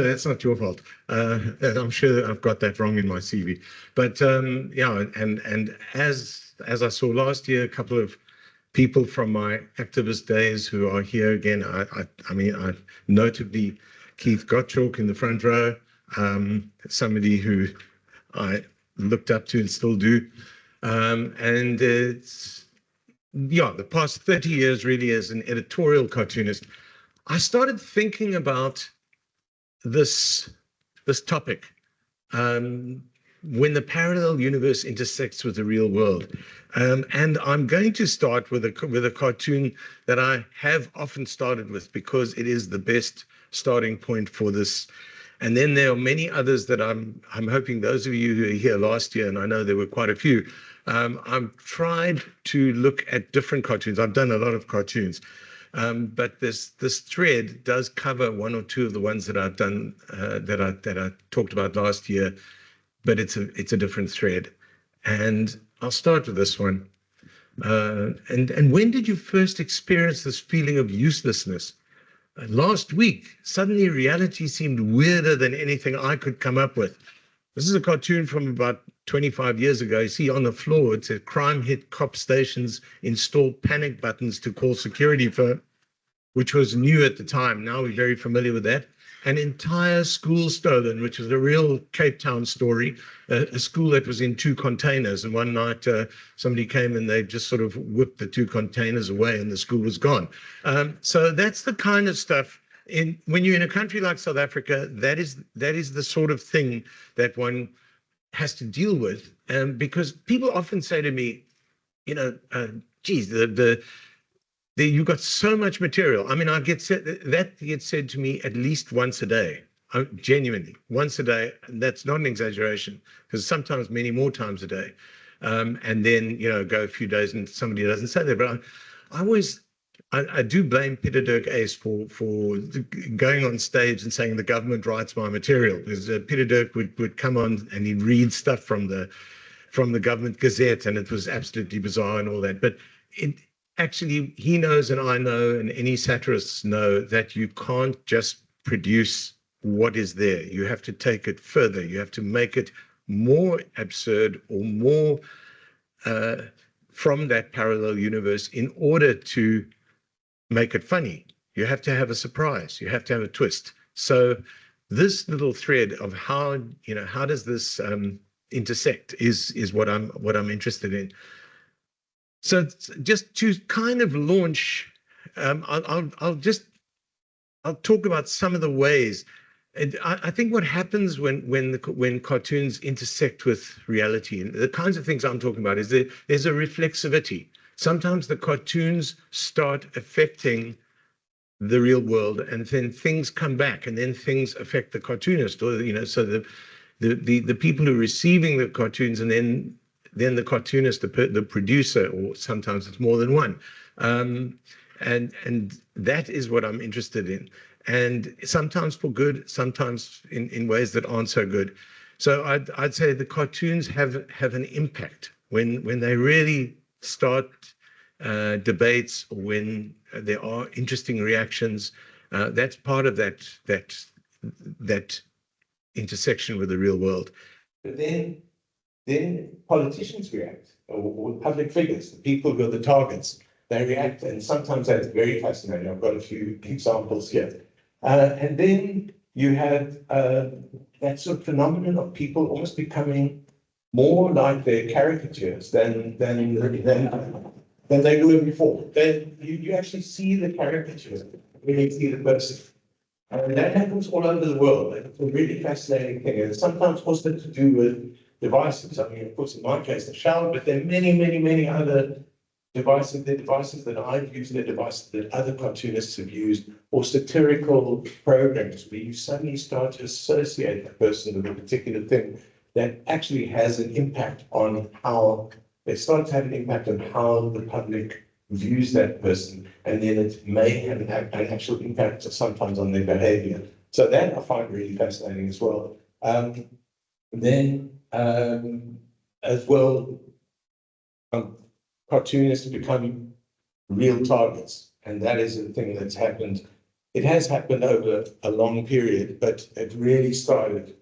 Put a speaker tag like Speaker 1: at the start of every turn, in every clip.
Speaker 1: that's not your fault. I'm sure I've got that wrong in my CV. But yeah, and as I saw last year, a couple of people from my activist days who are here again. I mean, notably Keith Gottschalk in the front row, somebody who I looked up to and still do. And it's, yeah, the past 30 years really as an editorial cartoonist, I started thinking about this topic when the parallel universe intersects with the real world. And I'm going to start with a cartoon that I have often started with because it is the best starting point for this. And then there are many others that I'm hoping those of you who were here last year, and I know there were quite a few, I've tried to look at different cartoons. I've done a lot of cartoons. But this thread does cover one or two of the ones that I've done that I talked about last year, but it's a different thread. And I'll start with this one. And when did you first experience this feeling of uselessness? Last week, suddenly reality seemed weirder than anything I could come up with. This is a cartoon from about 25 years ago. You see on the floor, it said crime hit cop stations install panic buttons to call security firm, which was new at the time. Now we're very familiar with that. An entire school stolen, which is a real Cape Town story, a school that was in 2 containers. And one night somebody came and they just sort of whipped the 2 containers away and the school was gone. So that's the kind of stuff. When you're in a country like South Africa, that is the sort of thing that one has to deal with. Because people often say to me, you know, geez, you've got so much material. I mean, that gets said to me at least once a day, genuinely, once a day. And that's not an exaggeration, because sometimes many more times a day. And then, you know, go a few days and somebody doesn't say that. But I do blame Peter Dirk Ace for going on stage and saying the government writes my material, because Peter Dirk would come on and he'd read stuff from the government gazette, and it was absolutely bizarre and all that. But actually, he knows and I know and any satirists know that you can't just produce what is there. You have to take it further. You have to make it more absurd or more from that parallel universe in order to make it funny. You have to have a surprise. You have to have a twist. So this little thread of how does this intersect is what I'm interested in. So just to kind of launch, I'll talk about some of the ways. And I think what happens when cartoons intersect with reality, and the kinds of things I'm talking about, is there's a reflexivity. Sometimes the cartoons start affecting the real world, and then things come back, and then things affect the cartoonist, or so the people who are receiving the cartoons, and then the cartoonist, the producer, or sometimes it's more than one. And that is what I'm interested in. And sometimes for good, sometimes in ways that aren't so good. So I'd say the cartoons have an impact when they really start debates, or when there are interesting reactions. That's part of that intersection with the real world. But then politicians react, or public figures, the people who are the targets, they react, and sometimes that's very fascinating. I've got a few examples here. And then you have that sort of phenomenon of people almost becoming more like their caricatures than they were before. You actually see the caricature when you see the person. And that happens all over the world. It's a really fascinating thing. And sometimes also to do with devices. I mean, of course, in my case, the shower, but there are many, many, many other devices. They're devices that I've used, they're devices that other cartoonists have used, or satirical programs where you suddenly start to associate the person with a particular thing that actually has an impact on how they start to have an impact on how the public views that person, and then it may have an actual impact sometimes on their behavior. So that I find really fascinating as well. Then as well, cartoonists become real targets, and that is a thing that's happened it has happened over a long period, but it really started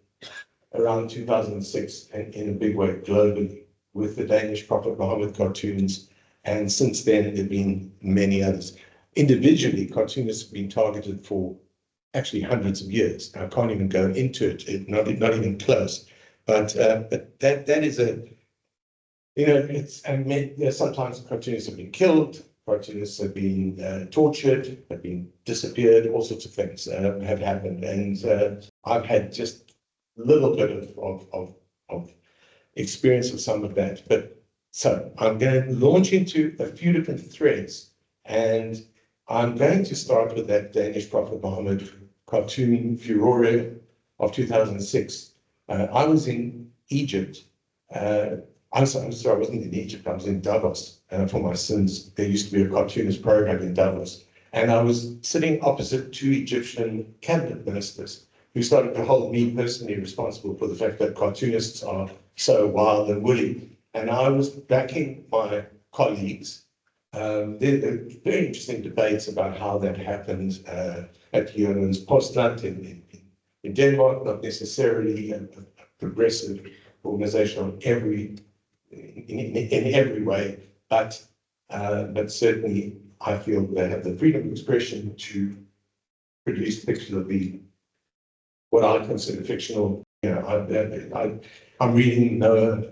Speaker 1: around 2006 and in a big way globally with the Danish prophet Muhammad cartoons. And since then, there have been many others. Individually, cartoonists have been targeted for actually hundreds of years. I can't even go into it, not even close. But that is a, you know, sometimes cartoonists have been killed, cartoonists have been tortured, have been disappeared, all sorts of things have happened. And I've had just a little bit of experience of some of that. But so I'm going to launch into a few different threads, and I'm going to start with that Danish prophet Muhammad cartoon furore of 2006. I was in Egypt. I'm sorry, I wasn't in Egypt. I was in Davos for my sins. There used to be a cartoonist program in Davos, and I was sitting opposite two Egyptian cabinet ministers who started to hold me personally responsible for the fact that cartoonists are so wild and woolly. And I was backing my colleagues. There are very interesting debates about how that happened at Jørgens Postland in Denmark, not necessarily a progressive organization in every way, but certainly I feel they have the freedom of expression to produce fiction of what I consider fictional. You know, I'm reading Noah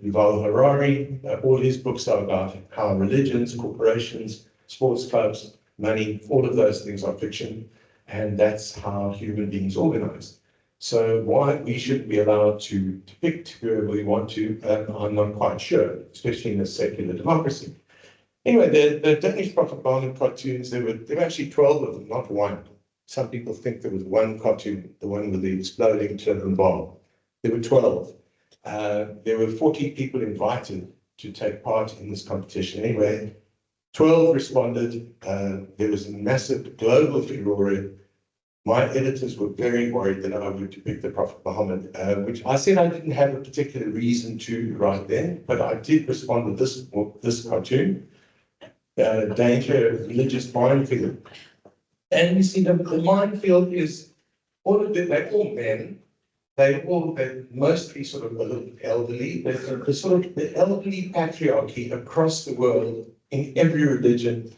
Speaker 1: Yuval Harari. All his books are about how religions, corporations, sports clubs, money, all of those things are fiction, and that's how human beings organize. So why we shouldn't be allowed to depict whoever we want to, I'm not quite sure, especially in a secular democracy. Anyway, the Danish prophet Muhammad cartoons, there were actually 12 of them, not one. Some people think there was one cartoon, the one with the exploding German bomb. There were 12. There were 40 people invited to take part in this competition. Anyway, 12 responded. There was a massive global furore. My editors were very worried that I would depict the Prophet Muhammad, which I said I didn't have a particular reason to right then, but I did respond with this cartoon, Danger, Religious Minefield. And you see, the minefield is they're all men. They're mostly sort of a little elderly. There's the sort of the elderly patriarchy across the world in every religion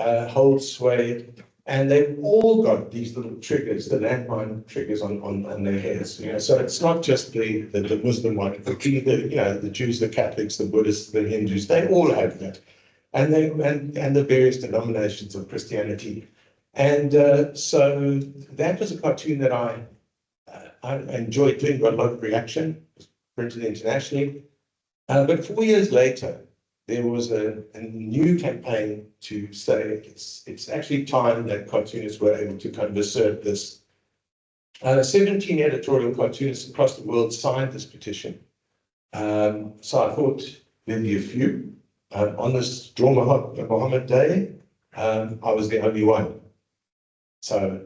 Speaker 1: holds sway, and they've all got these little triggers, the landmine triggers on their heads. You know, so it's not just the Muslim one, the Jews, the Catholics, the Buddhists, the Hindus. They all have that, and the various denominations of Christianity. And so that was a cartoon that I enjoyed doing, got a lot of reaction, it was printed internationally. But 4 years later, there was a new campaign to say it's actually time that cartoonists were able to kind of assert this. 17 editorial cartoonists across the world signed this petition. So I thought there'd be a few. On this Draw Muhammad Day, I was the only one. So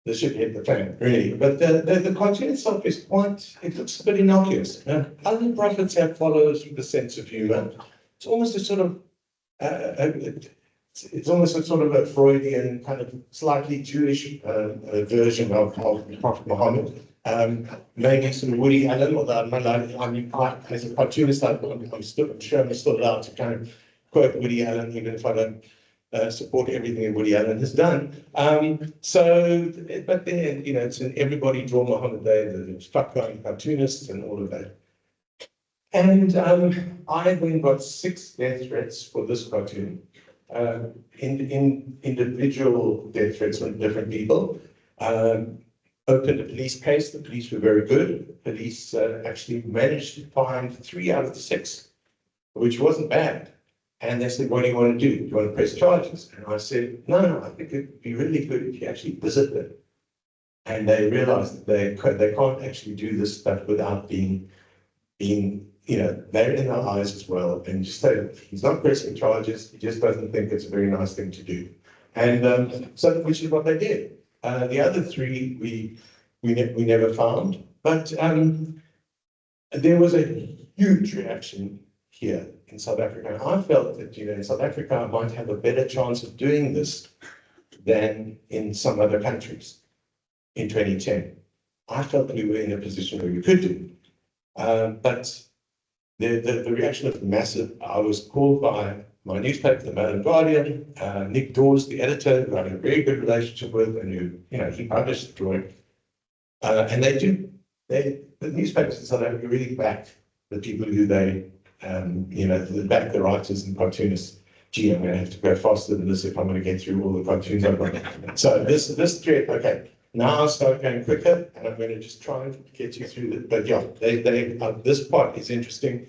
Speaker 1: this should hit the fan, really. But the cartoon itself is it looks a bit innocuous. Other prophets have followers with a sense of humor. It's almost a sort of, it's almost a sort of a Freudian kind of slightly Jewish version of Prophet Muhammad. Maybe some Woody Allen, although as a cartoonist, I'm sure I'm still allowed to kind of quote Woody Allen, even if I don't support everything that Woody Allen has done. But then, you know, it's an everybody draw Muhammad Day, there's fuck-going cartoonists and all of that. And I then got 6 death threats for this cartoon, individual death threats from different people. Opened a police case. The police were very good. Police actually managed to find 3 out of the 6, which wasn't bad. And they said, what do you want to do? Do you want to press charges? And I said, no, I think it'd be really good if you actually visit them. And they realized that they can't actually do this stuff without being, you know, they're in their eyes as well. And just say, he's not pressing charges. He just doesn't think it's a very nice thing to do. And so, which is what they did. The other 3 we never found. But there was a huge reaction here in South Africa. And I felt that, you know, in South Africa, I might have a better chance of doing this than in some other countries in 2010. I felt we were in a position where we could do. But the reaction was massive. I was called by my newspaper, the Mail and Guardian, Nick Dawes, the editor, who I had a very good relationship with, and who, he published the drawing. And the newspapers in South Africa really back the people who they back the writers and cartoonists. Gee, I'm going to have to go faster than this if I'm going to get through all the cartoons I've got. So this thread, okay, now I'll start going quicker, and I'm going to just try and get you through it. But yeah, this part is interesting.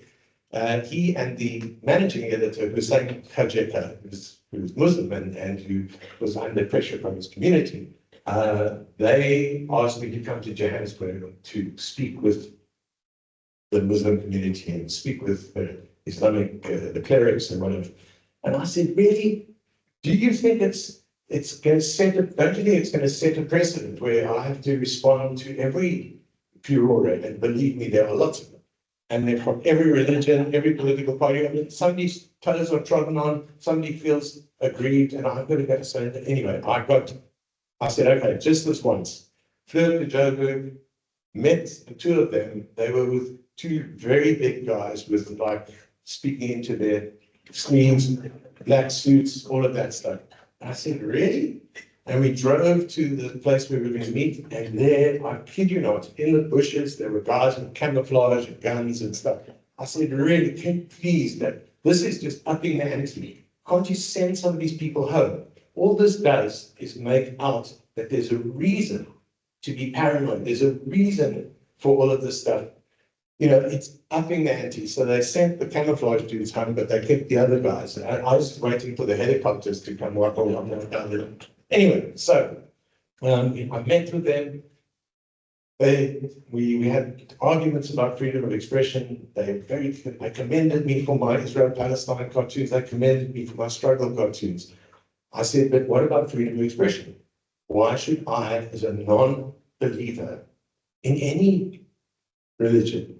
Speaker 1: He and the managing editor, Hussein Khajeka, who's Muslim and who was under pressure from his community, they asked me to come to Johannesburg to speak with the Muslim community and speak with Islamic, the clerics and whatever. And I said, really? Do you think it's going to set don't you think it's going to set a precedent where I have to respond to every furore? And believe me, there are lots of them. And they're from every religion, every political party. I mean, somebody's toes are trodden on, somebody feels aggrieved, and I've got to go. So anyway, I said, okay, just this once. Flew to Joburg, met the two of them. They were with two very big guys with like speaking into their sleeves, black suits, all of that stuff. And I said, really? And we drove to the place where we were going to meet, and there, I kid you not, in the bushes, there were guys with camouflage and guns and stuff. I said, really, please, this is just upping the ante. Can't you send some of these people home? All this does is make out that there's a reason to be paranoid. There's a reason for all of this stuff. It's upping the ante. So they sent the camouflage dudes home, but they kept the other guys. And I was waiting for the helicopters to come wipe all of them down. Anyway, so I met with them. We had arguments about freedom of expression. They commended me for my Israel-Palestine cartoons. They commended me for my struggle cartoons. I said, but what about freedom of expression? Why should I, as a non-believer in any religion,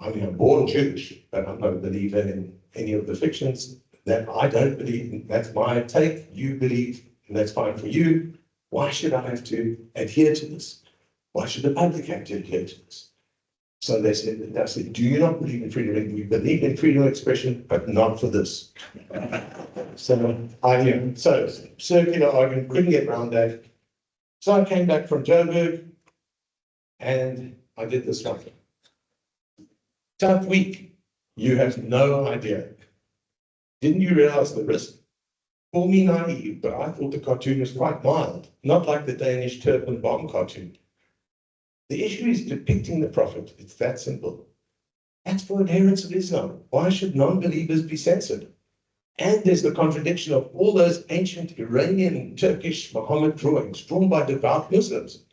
Speaker 1: I mean, I'm born Jewish, but I'm not a believer in any of the fictions that I don't believe in. That's my take. You believe, and that's fine for you. Why should I have to adhere to this? Why should the public have to adhere to this? So they said, do you not believe in freedom? We believe in freedom of expression, but not for this. So circular argument, couldn't get around that. So I came back from Joburg and I did this one. Tough week. You have no idea. Didn't you realize the risk? Call me naive, but I thought the cartoon was quite mild, not like the Danish turban bomb cartoon. The issue is depicting the prophet. It's that simple. That's for adherents of Islam. Why should non-believers be censored? And there's the contradiction of all those ancient Iranian, Turkish, Muhammad drawings drawn by devout Muslims.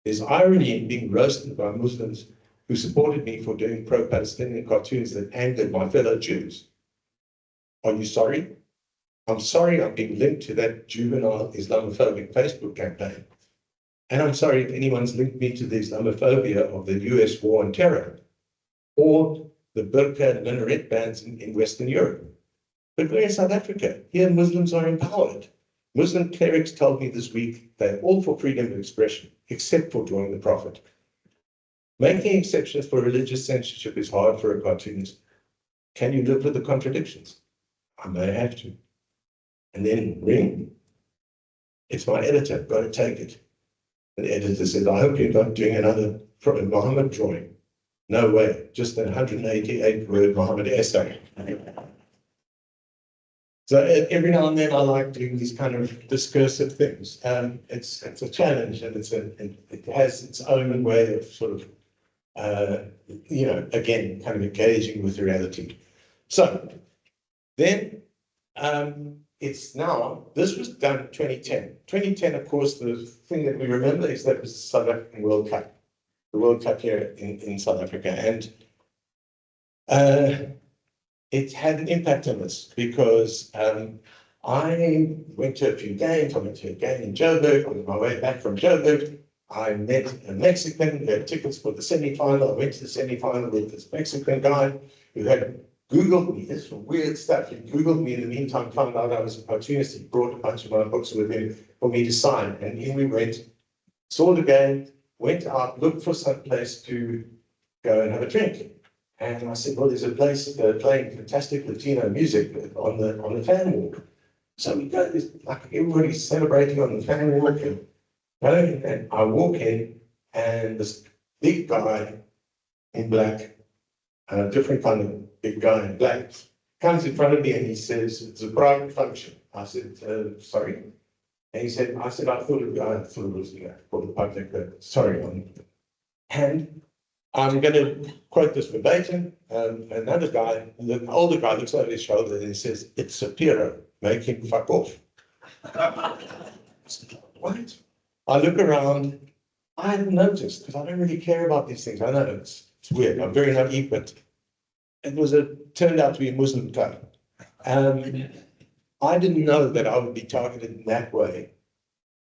Speaker 1: There's irony in being roasted by Muslims who supported me for doing pro-Palestinian cartoons that angered my fellow Jews. Are you sorry? I'm sorry I'm being linked to that juvenile Islamophobic Facebook campaign. And I'm sorry if anyone's linked me to the Islamophobia of the US war on terror or the burqa and minaret bans in Western Europe. But we're in South Africa. Here Muslims are empowered. Muslim clerics told me this week they're all for freedom of expression, except for drawing the prophet. Making exceptions for religious censorship is hard for a cartoonist. Can you live with the contradictions? I may have to. And then ring. It's my editor, got to take it. And the editor said, I hope you're not doing another Muhammad drawing. No way, just an 188-word Muhammad essay. So every now and then I like doing these kind of discursive things. It's a challenge, and it has its own way of sort of, again, kind of engaging with reality. So then it's now, this was done in 2010. 2010, of course, the thing that we remember is that it was the South African World Cup, the World Cup here in South Africa. And it had an impact on us because I went to a few games. I went to a game in Joburg. On my way back from Joburg, I met a Mexican who had tickets for the semi-final. I went to the semi-final with this Mexican guy who had Googled me. It's weird stuff. He Googled me in the meantime, found out I was a cartoonist. He brought a bunch of my books with him for me to sign. And in we went, saw the game, went out, looked for some place to go and have a drink. And I said, well, there's a place playing fantastic Latino music on the fan walk. So we go, there's like everybody's celebrating on the fan walk. And I walk in, and this big guy in black, a different kind of big guy in black, comes in front of me and he says, it's a private function. I said, sorry. And he said, I thought it was, for the public, but sorry. And I'm going to quote this verbatim. Another guy, the older guy, looks over his shoulder and he says, it's Zapiro, make him fuck off. What? I look around, I hadn't noticed, because I don't really care about these things. I know it's weird, I'm very naive, but it turned out to be a Muslim club. I didn't know that I would be targeted in that way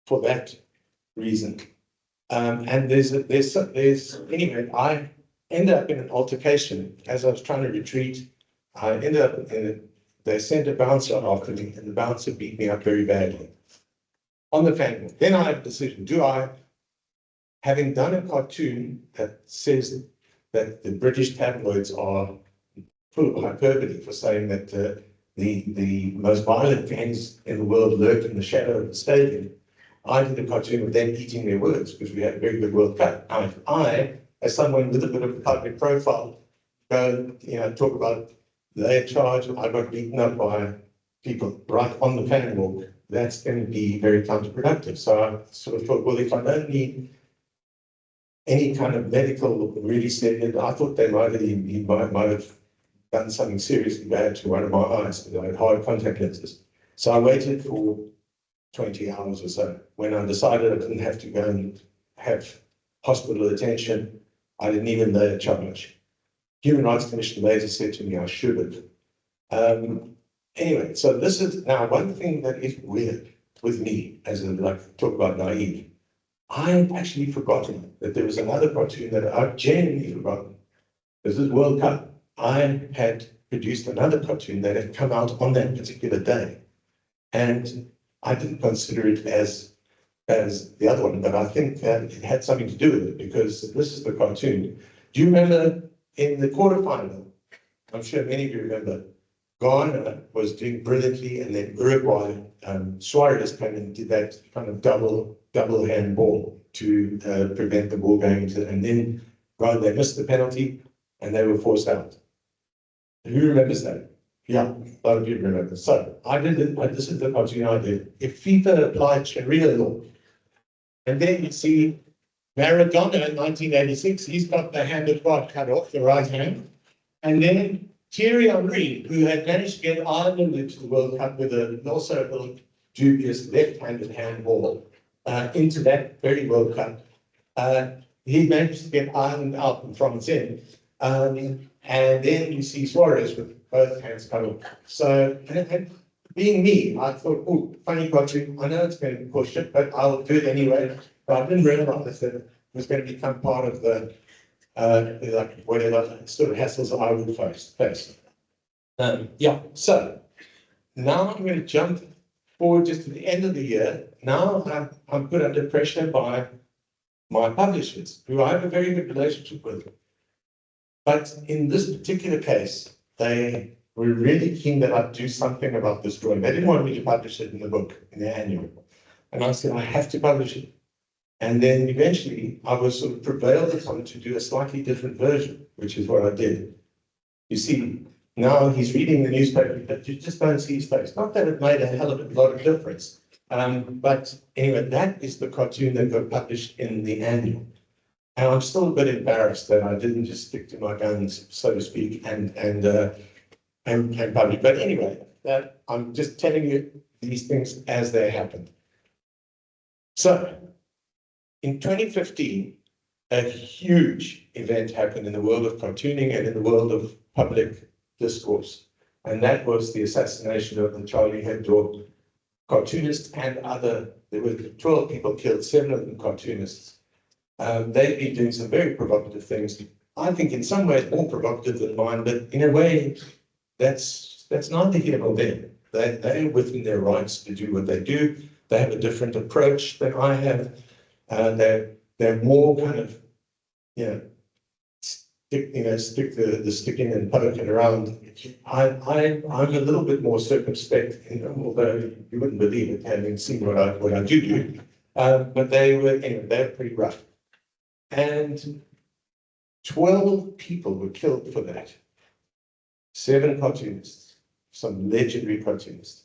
Speaker 1: for that reason. And anyway, I ended up in an altercation as I was trying to retreat. I ended up they sent a bouncer after me, and the bouncer beat me up very badly on the fan walk. Then I had a decision. Do I, having done a cartoon that says that the British tabloids are full of hyperbole for saying that the most violent gangs in the world lurk in the shadow of the stadium, I did a cartoon with them eating their words because we had a very good World Cup. Now, if I, as someone with a bit of a public profile, go, talk about their charge, I got beaten up by people right on the fan walk, that's going to be very counterproductive. So I sort of thought, well, if I don't need any kind of medical really serious, I thought they might have done something seriously bad to one of my eyes, because I had hard contact lenses. So I waited for 20 hours or so. When I decided I didn't have to go and have hospital attention, I didn't even lay a charge. Human Rights Commission later said to me I should have. Anyway, so this is now one thing that is weird with me, as talk about naive. I've actually forgotten that there was another cartoon that I've genuinely forgotten. This is World Cup. I had produced another cartoon that had come out on that particular day. And I didn't consider it as the other one, but I think that it had something to do with it, because this is the cartoon. Do you remember in the quarterfinal? I'm sure many of you remember. Ghana was doing brilliantly, and then Uruguay, Suarez came and did that kind of double handball to prevent the ball going into, and then Ghana, they missed the penalty and they were forced out. Who remembers that? Yeah, a lot of you remember. So I did it. This is the cartoon I did. If FIFA applied Sharia law, and then you see Maradona in 1986, he's got the hand of God cut off, the right hand, and then Thierry Henry, who had managed to get Ireland into the World Cup with also a little dubious left-handed handball into that very World Cup. He managed to get Ireland out and France in. And then you see Suarez with both hands cut off. So, and being me, I thought, oh, funny cartoon. I know it's going to be pushed, but I'll do it anyway. But I didn't realize that it was going to become part of the whatever sort of hassles I would face. Yeah, so now I'm going to jump forward just to the end of the year. Now I'm put under pressure by my publishers, who I have a very good relationship with. But in this particular case, they were really keen that I do something about this drawing. They didn't want me to publish it in the book, in the annual. And I said, I have to publish it. And then eventually I was sort of prevailed upon to do a slightly different version, which is what I did. You see, now he's reading the newspaper, but you just don't see his face. Not that it made a hell of a lot of difference. But anyway, that is the cartoon that got published in the annual. And I'm still a bit embarrassed that I didn't just stick to my guns, so to speak, and publish. But anyway, I'm just telling you these things as they happen. So, in 2015, a huge event happened in the world of cartooning and in the world of public discourse. And that was the assassination of the Charlie Hebdo cartoonist and there were 12 people killed, 7 of them cartoonists. They've been doing some very provocative things. I think in some ways more provocative than mine, but in a way, that's neither here nor there. They're within their rights to do what they do. They have a different approach than I have. They're more kind of, you know, stick the stick in and poke it around. I'm a little bit more circumspect, although you wouldn't believe it having seen what I do. But they're pretty rough. And 12 people were killed for that. 7 cartoonists, some legendary cartoonists.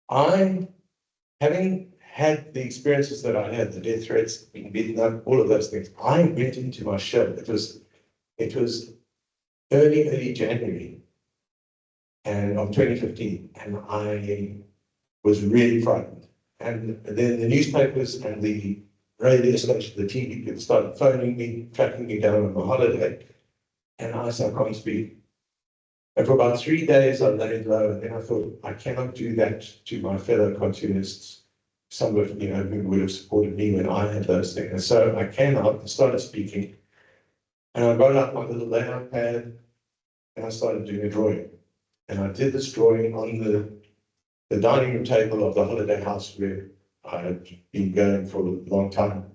Speaker 1: Having had the experiences that I had, the death threats, being beaten up, all of those things, I went into my show. It was early January of 2015, and I was really frightened. And then the newspapers and the radio station, the TV people started phoning me, tracking me down on my holiday, and I said, I can't speak. And for about 3 days, I laid low, and then I thought, I cannot do that to my fellow cartoonists, some of who would have supported me when I had those things. And so I came out and started speaking, and I got out my little layout pad, and I started doing a drawing. And I did this drawing on the dining room table of the holiday house where I had been going for a long time,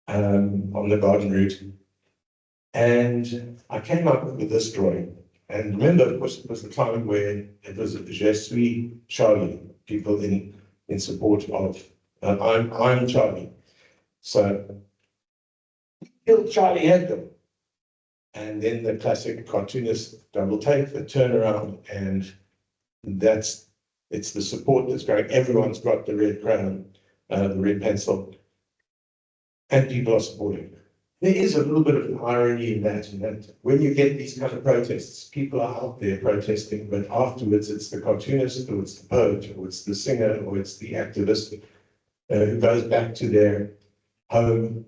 Speaker 1: on the garden route. And I came up with this drawing. And remember, of course, it was the time where it was Je suis Charlie, people in support of I'm Charlie. So, killed Charlie Hebdo. And then the classic cartoonist double take, the turnaround, and it's the support that's going. Everyone's got the red crayon, the red pencil, and people are supporting. There is a little bit of irony in that when you get these kind of protests, people are out there protesting, but afterwards it's the cartoonist, or it's the poet, or it's the singer, or it's the activist who goes back to their home,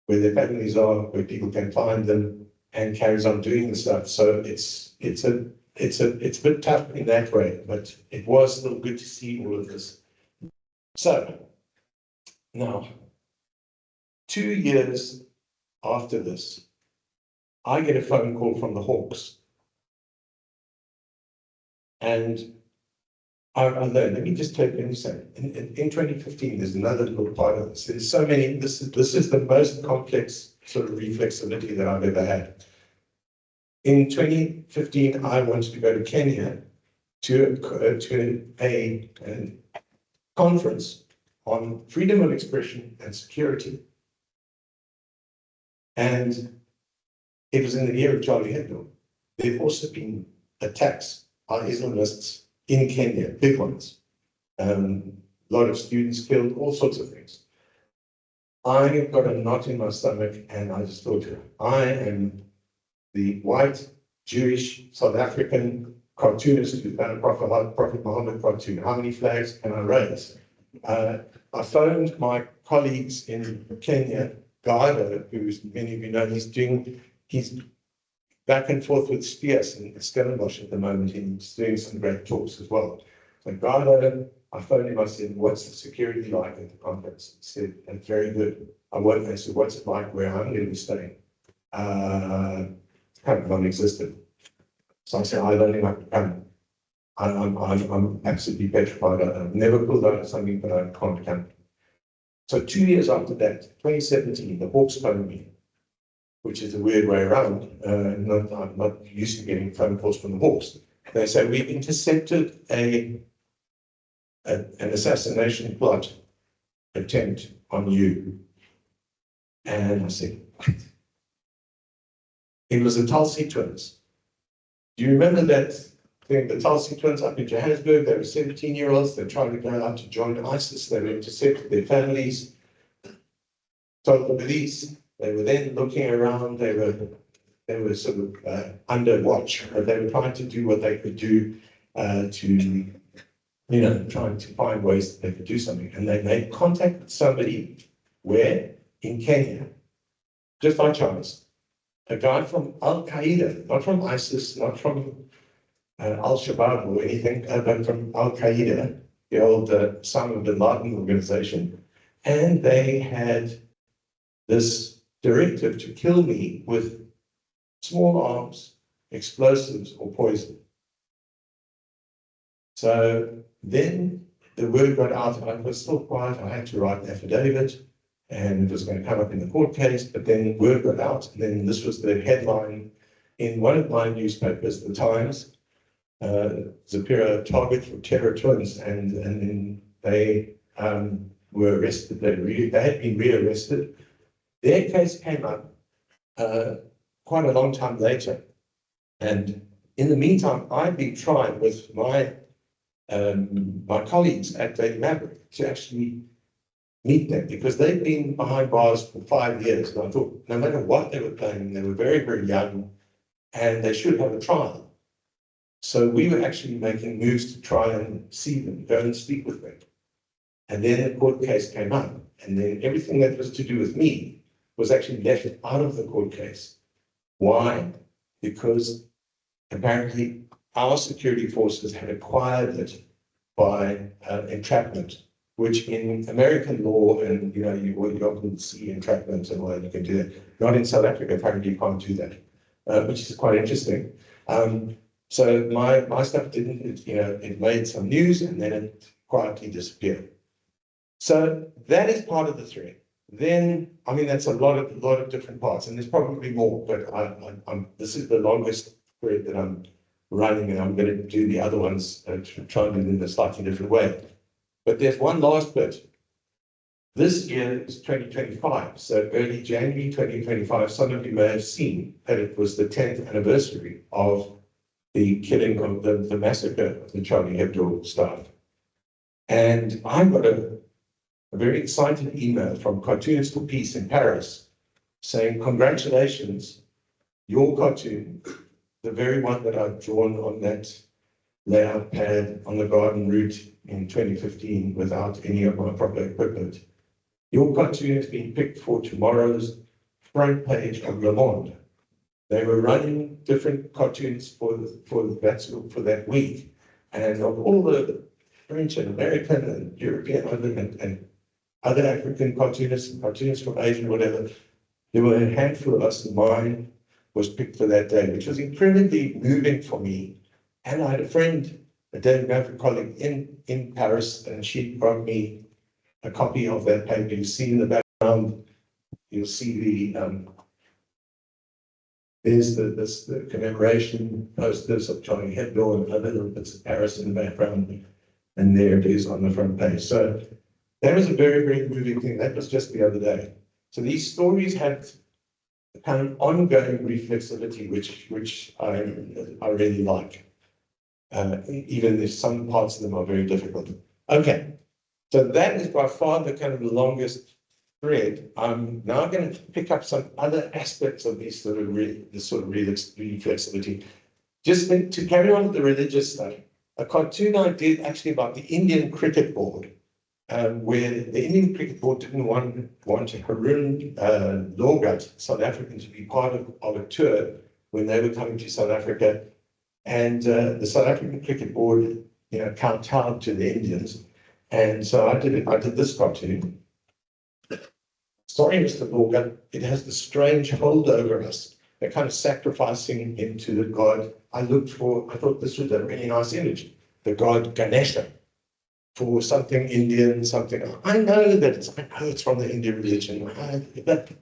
Speaker 1: where their families are, where people can find them, and carries on doing the stuff. So it's a bit tough in that way, but it was still good to see all of this. So now, 2 years after this, I get a phone call from the Hawks. And I learned, let me say, in 2015, there's another little part of this. There's so many, this is the most complex sort of reflexivity that I've ever had. In 2015, I wanted to go to Kenya to a conference on freedom of expression and security. And it was in the year of Charlie Hebdo. There have also been attacks by Islamists in Kenya, big ones. A lot of students killed, all sorts of things. I got a knot in my stomach, and I just thought, I am the white, Jewish, South African cartoonist who's done a Prophet Muhammad cartoon. How many flags can I raise? I phoned my colleagues in Kenya, Garda, who many of you know, he's back and forth with Spiers in Stellenbosch at the moment. He's doing some great talks as well. So Garda, I phoned him, I said, what's the security like at the conference? He said, it's very good. I said, what's it like where I'm going to be staying? Kind of non-existent. So I said, I don't think I can come. I'm absolutely petrified. I've never pulled out of something, but I can't come. So 2 years after that, 2017, the Hawks phoned me, which is a weird way around. I'm not used to getting phone calls from the Hawks. They say, we've intercepted an assassination plot attempt on you. And I said, what? It was the Tulsi twins. Do you remember that thing, the Tulsi twins up in Johannesburg? They were 17-year-olds. They tried to go out to join ISIS. They were intercepted their families, told the police. They were then looking around. They were sort of under watch. They were trying to do what they could do trying to find ways that they could do something. And they made contact with somebody where? In Kenya, just by chance. A guy from Al-Qaeda, not from ISIS, not from Al-Shabaab or anything, but from Al-Qaeda, the old Osama bin Laden organization. And they had this directive to kill me with small arms, explosives, or poison. So then the word got out, and I was still quiet. I had to write an affidavit, and it was going to come up in the court case, but then word got out, and then this was the headline in one of my newspapers, the Times, Zapiro target for terror twins, and then they were arrested. They had been rearrested. Their case came up quite a long time later, and in the meantime, I'd been trying with my colleagues at Daily Maverick to actually meet them, because they've been behind bars for 5 years. And I thought, no matter what they were playing, they were very, very young, and they should have a trial. So we were actually making moves to try and see them, go and speak with them. And then the court case came up, and then everything that was to do with me was actually left out of the court case. Why? Because apparently our security forces had acquired it by entrapment, which in American law, and you often see entrapment and all, you can do that. Not in South Africa, apparently you can't do that, which is quite interesting. So my stuff didn't, it made some news, and then it quietly disappeared. So that is part of the thread. Then, I mean, that's a lot of different parts, and there's probably more, but this is the longest thread that I'm running, and I'm going to do the other ones, try and do them in a slightly different way. But there's one last bit. This year is 2025, so early January 2025, some of you may have seen that it was the 10th anniversary of the killing of the massacre of the Charlie Hebdo staff. And I got a very excited email from Cartoonists for Peace in Paris saying, congratulations, your cartoon, the very one that I've drawn on that layout pad on the garden route in 2015 without any of my proper equipment. Your cartoon has been picked for tomorrow's front page of Le Monde. They were running different cartoons for that week. And of all the French and American and European and other African cartoonists and cartoonists from Asia, whatever, there were a handful of us, and mine was picked for that day, which was incredibly moving for me. And I had a friend, a Daily Maverick colleague in Paris, and she brought me a copy of that paper. You see in the background, you'll see there's the commemoration posters of Charlie Hebdo and other little bits of Paris in the background, and there it is on the front page. So that was a very, very moving thing. That was just the other day. So these stories have a kind of ongoing reflexivity, which I really like. Even if some parts of them are very difficult. Okay, so that is by far the kind of the longest thread. I'm now going to pick up some other aspects of this sort of reflexivity. Just to carry on with the religious stuff, a cartoon I did actually about the Indian cricket board, where the Indian cricket board didn't want Haroon Lorgat, South African, to be part of a tour when they were coming to South Africa. And the South African cricket board, kowtowed to the Indians. And so I did this cartoon. Sorry, Mr. Lorgat, it has the strange hold over us. They're kind of sacrificing him to the god. I thought this was a really nice image. The god Ganesha, for something Indian, something. I know it's from the Indian religion, but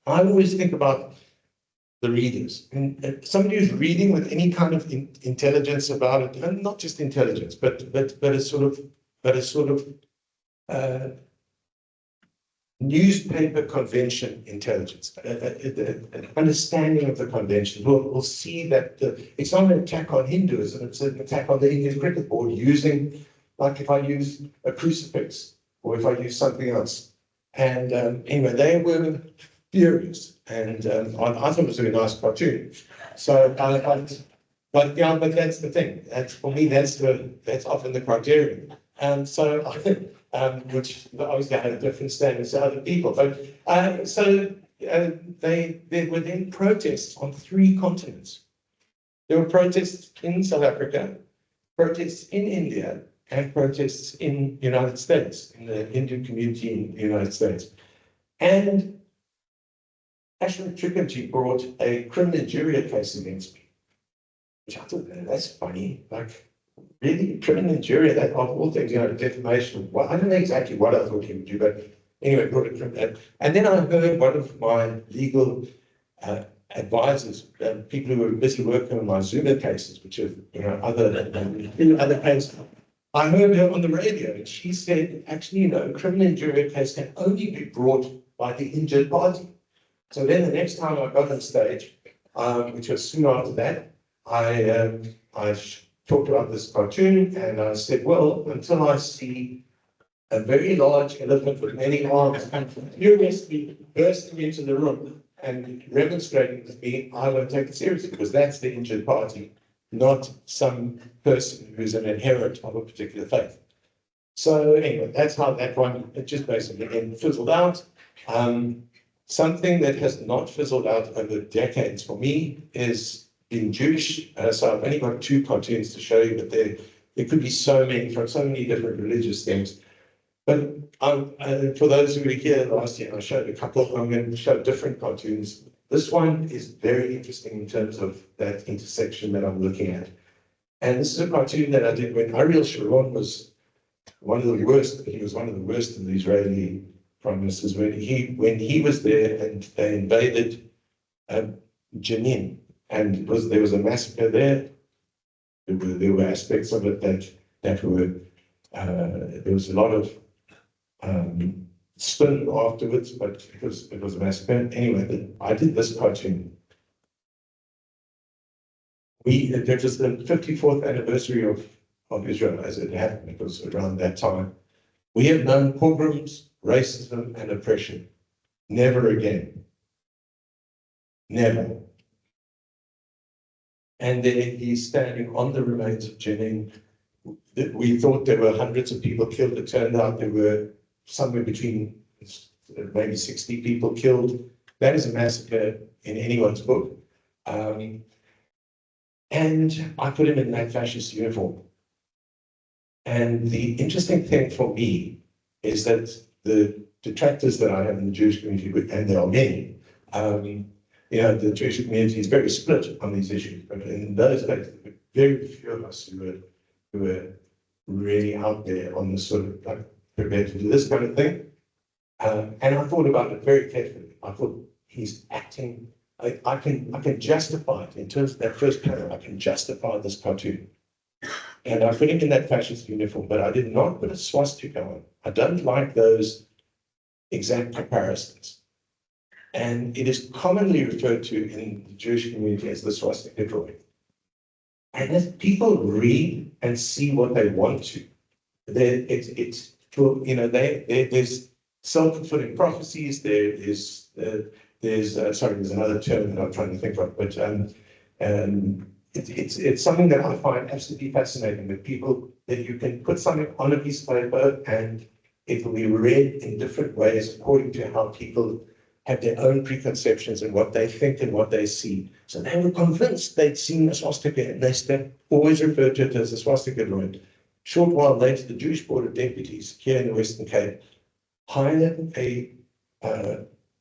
Speaker 1: I always think about the readers, and somebody who's reading with any kind of intelligence about it, and not just intelligence, but a sort of newspaper convention intelligence, an understanding of the convention. We'll see that it's not an attack on Hinduism, it's an attack on the Indian cricket board using, like if I use a crucifix or if I use something else. And anyway, they were furious, and I thought it was a very nice cartoon. So, but that's the thing. For me, that's often the criterion. And so, which obviously had a different standard to other people. But there were then protests on 3 continents. There were protests in South Africa, protests in India, and protests in the United States, in the Indian community in the United States. And Ashwin Trikanji brought a criminal injury case against me, which I thought, that's funny. Like,
Speaker 2: really criminal injury, that of all things, defamation. Well, I don't know exactly what I thought he would do, but anyway, brought it from that. And then I heard one of my legal advisors, people who were busy working on my Zuma cases, which are, other cases. I heard her on the radio, and she said, actually, criminal injury case can only be brought by the injured party. So then the next time I got on stage, which was soon after that, I talked about this cartoon, and I said, well, until I see a very large elephant with many arms and furiously bursting into the room and remonstrating with me, I won't take it seriously, because that's the injured party, not some person who's an adherent of a particular faith. So anyway, that's how that one, it just basically fizzled out. Something that has not fizzled out over decades for me is being Jewish. So I've only got 2 cartoons to show you, but there could be so many from so many different religious things. But for those who were here last year, I showed a couple. I'm going to show different cartoons. This one is very interesting in terms of that intersection that I'm looking at. And this is a cartoon that I did when Ariel Sharon was one of the worst. He was one of the worst of the Israeli prime ministers when he was there and they invaded Jenin, and there was a massacre there. There were aspects of it that were there was a lot of spin afterwards, but it was a massacre. Anyway, I did this cartoon. There was the 54th anniversary of Israel as it happened. It was around that time. We have known pogroms, racism, and oppression. Never again. Never. And there he's standing on the remains of Jenin. We thought there were hundreds of people killed. It turned out there were somewhere between maybe 60 people killed. That is a massacre in anyone's book. And I put him in that fascist uniform. And the interesting thing for me is that the detractors that I have in the Jewish community, and there are many, the Jewish community is very split on these issues. But in those days, there were very few of us who were really out there on this sort of prepared to do this kind of thing. And I thought about it very carefully. I thought he's acting. I can justify it in terms of that first panel. I can justify this cartoon. And I put him in that fascist uniform, but I did not put a swastika on. I don't like those exact comparisons. And it is commonly referred to in the Jewish community as the swastika drawing. And if people read and see what they want to, there's self-fulfilling prophecies. There's another term that I'm trying to think of, but it's something that I find absolutely fascinating. That you can put something on a piece of paper and it will be read in different ways according to how people have their own preconceptions and what they think and what they see. So they were convinced they'd seen the swastika, and they always referred to it as the swastika drawing. Short while later, the Jewish Board of Deputies here in the Western Cape hired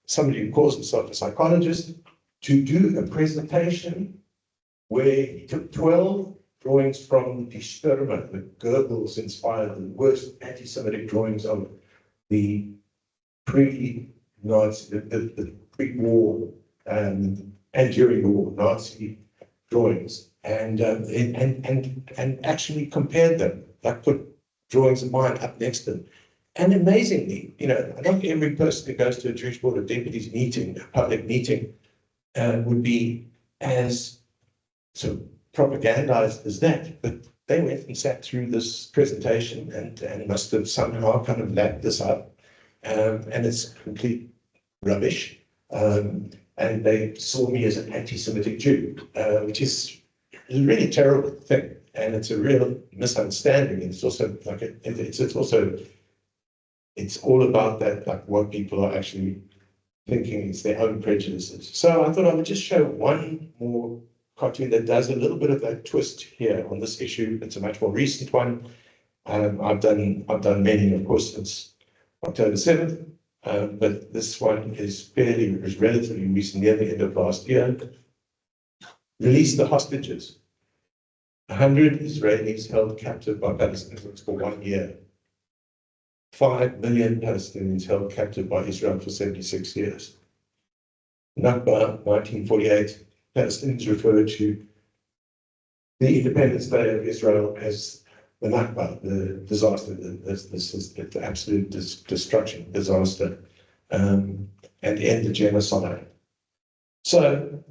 Speaker 2: somebody who calls himself a psychologist to do a presentation where he took 12 drawings from the Stürmer, the Goebbels inspired, the worst anti-Semitic drawings of the pre-Nazi, the pre-war and during the war Nazi drawings, and actually compared them. I put drawings of mine up next to them. And amazingly, not every person who goes to a Jewish Board of Deputies meeting, a public meeting, would be as sort of propagandized as that. But they went and sat through this presentation and must have somehow kind of lapped this up. And it's complete rubbish. And they saw me as an anti-Semitic Jew, which is a really terrible thing. And it's a real misunderstanding. And it's also like it's all about that, like what people are actually thinking is their own prejudices. So I thought I would just show one more cartoon that does a little bit of that twist here on this issue. It's a much more recent one. I've done many, of course, since October 7th, but this one is relatively recent, near the end of last year. Release the hostages. 100 Israelis held captive by Palestinians for 1 year. 5 million Palestinians held captive by Israel for 76 years. Nakba, 1948, Palestinians referred to the Independence Day of Israel as the Nakba, the disaster, the absolute destruction, disaster, and end the genocide. So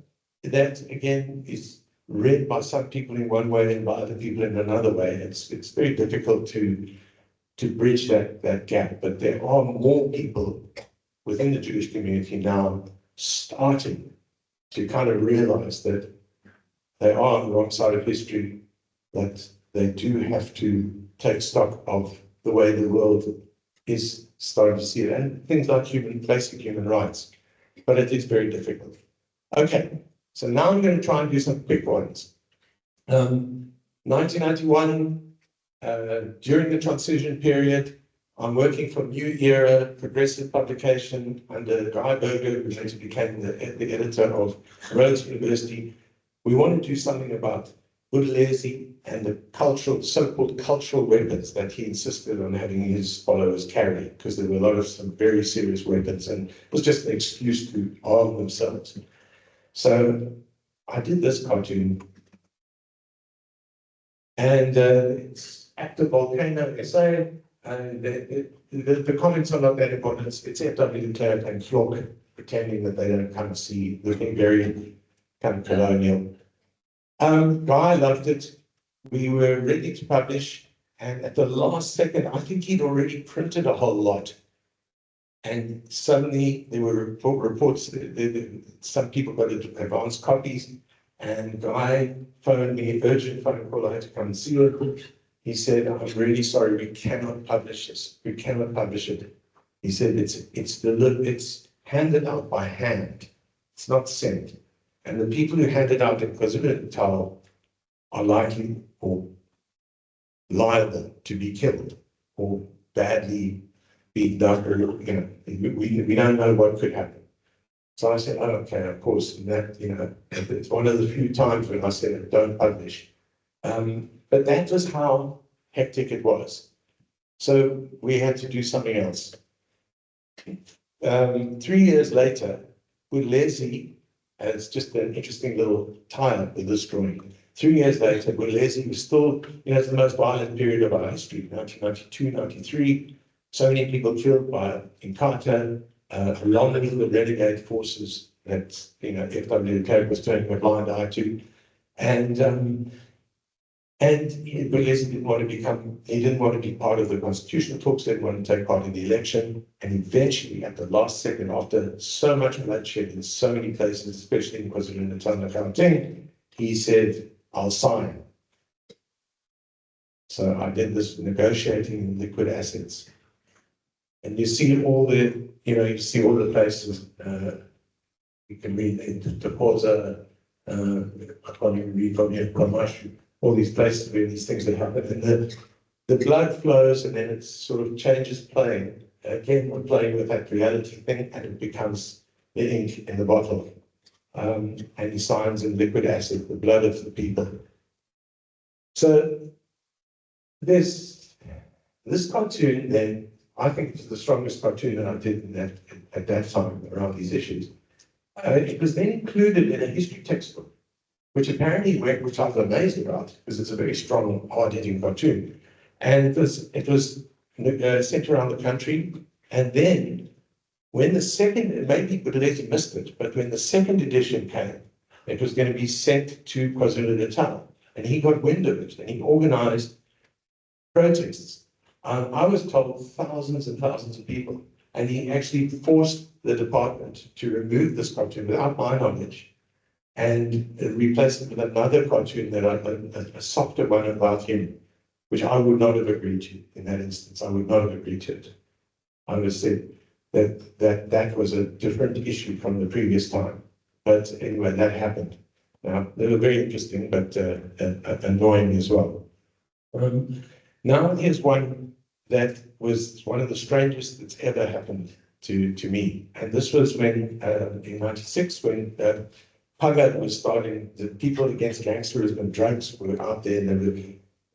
Speaker 2: that, again, is read by some people in one way and by other people in another way. It's very difficult to bridge that gap, but there are more people within the Jewish community now starting to kind of realize that they are on the wrong side of history, that they do have to take stock of the way the world is starting to see it, and things like basic human rights. But it is very difficult. Okay, so now I'm going to try and do some quick ones. 1991, during the transition period, I'm working for New Era Progressive Publication under Guy Berger, who later became the editor of Rhodes University. We want to do something about Buthelezi and the so-called cultural weapons that he insisted on having his followers carry, because there were a lot of some very serious weapons, and it was just an excuse to arm themselves. So I did this cartoon, and it's Active Volcano essay, and the comments are not that important. It's F.W. de Klerk and Flork pretending that they don't kind of see, looking very kind of colonial. Guy loved it. We were ready to publish, and at the last second, I think he'd already printed a whole lot. And suddenly there were reports that some people got advanced copies, and Guy phoned me, urgent phone call, I had to come and see it. He said, I'm really sorry, we cannot publish this. We cannot publish it. He said, it's handed out by hand. It's not sent. And the people who hand it out in KwaZulu-Natal are likely or liable to be killed or badly beaten up, or, you know, we don't know what could happen. So I said, oh, okay, of course, and that, you know, it's one of the few times when I said, don't publish. But that was how hectic it was. So we had to do something else. 3 years later, Buthelezi, it's just an interesting little tie-up with this drawing. 3 years later, Buthelezi was still, you know, it's the most violent period of our history, 1992, 93. So many people killed by Inkatha, along with the renegade forces that, you know, F.W. de Klerk was turning a blind eye to. And Buthelezi didn't want to be part of the constitutional talks, didn't want to take part in the election. And eventually, at the last second, after so much bloodshed in so many places, especially in KwaZulu-Natal and Gauteng, he said, I'll sign. So I did this negotiating liquid assets. And you see all the, you know, you see all the places, you can read the Koza, I can't even read from here, Kwamashu, all these places where these things that happen. And the blood flows, and then it sort of changes plane. Again, we're playing with that reality thing, and it becomes the ink in the bottle. And he signs in liquid acid, the blood of the people. So there's this cartoon then, I think it's the strongest cartoon that I did at that time around these issues. It was then included in a history textbook, which apparently went, which I was amazed about, because it's a very strong, hard-hitting cartoon. And it was sent around the country. And then when the second, maybe Buthelezi missed it, but when the second edition came, it was going to be sent to KwaZulu-Natal. And he got wind of it, and he organized protests. I was told thousands and thousands of people, and he actually forced the department to remove this cartoon without my knowledge and replace it with another cartoon that a softer one about him, which I would not have agreed to in that instance. I would not have agreed to it. I would have said that was a different issue from the previous time. But anyway, that happened. Now, they were very interesting, but annoying as well. Now here's one that was one of the strangest that's ever happened to me. And this was when, in 96, when Pugger was starting, the People Against Gangsterism and Drugs were out there, and they were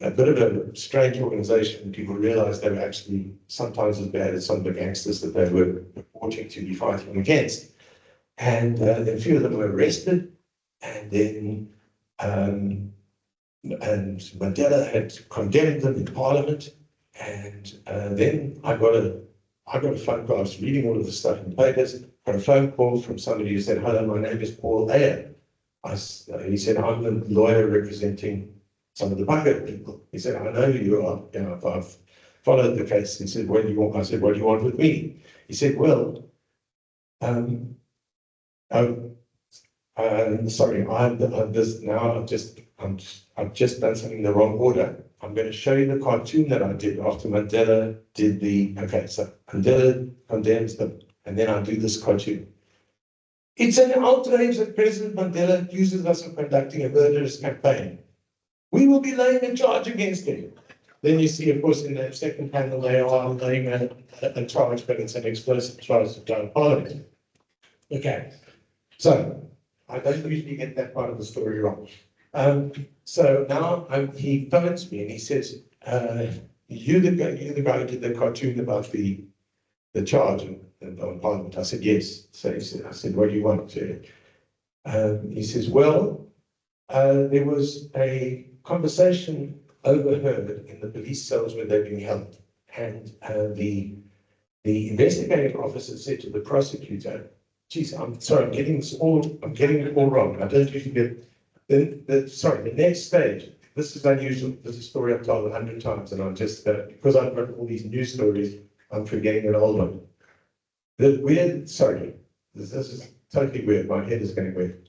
Speaker 2: a bit of a strange organization. People realized they were actually sometimes as bad as some of the gangsters that they were reporting to be fighting against. And then a few of them were arrested, and then and Mandela had condemned them in Parliament. And then I got a phone call. I was reading all of the stuff in the papers. Got a phone call from somebody who said, "Hello, my name is Paul Ayer." He said, "I'm the lawyer representing some of the Pugger people." He said, "I know who you are. You know, I've followed the case." He said, "What do you want?" I said, "What do you want with me?" He said, "Well, sorry, I've just done something in the wrong order. I'm going to show you the cartoon that I did after Mandela did so Mandela condemns them, and then I do this cartoon. It's an outrage that President Mandela accuses us of conducting a murderous campaign. We will be laying a charge against him." Then you see, of course, in the second panel, they are laying a charge, but it's an explosive charge to down Parliament. Okay, so I don't usually get that part of the story wrong. So now he phones me and he says, "You the guy who did the cartoon about the charge on Parliament?" I said, "Yes." So I said, "What do you want?" He says, "Well, there was a conversation overheard in the police cells where they're being held, and the investigating officer said to the prosecutor." Geez, I'm sorry, I'm getting it all wrong. I don't usually get. The next stage. This is unusual. This is a story I've told 100 times, and I'm just because I've got all these news stories, I'm forgetting an old one. This is totally weird. My head is going weird.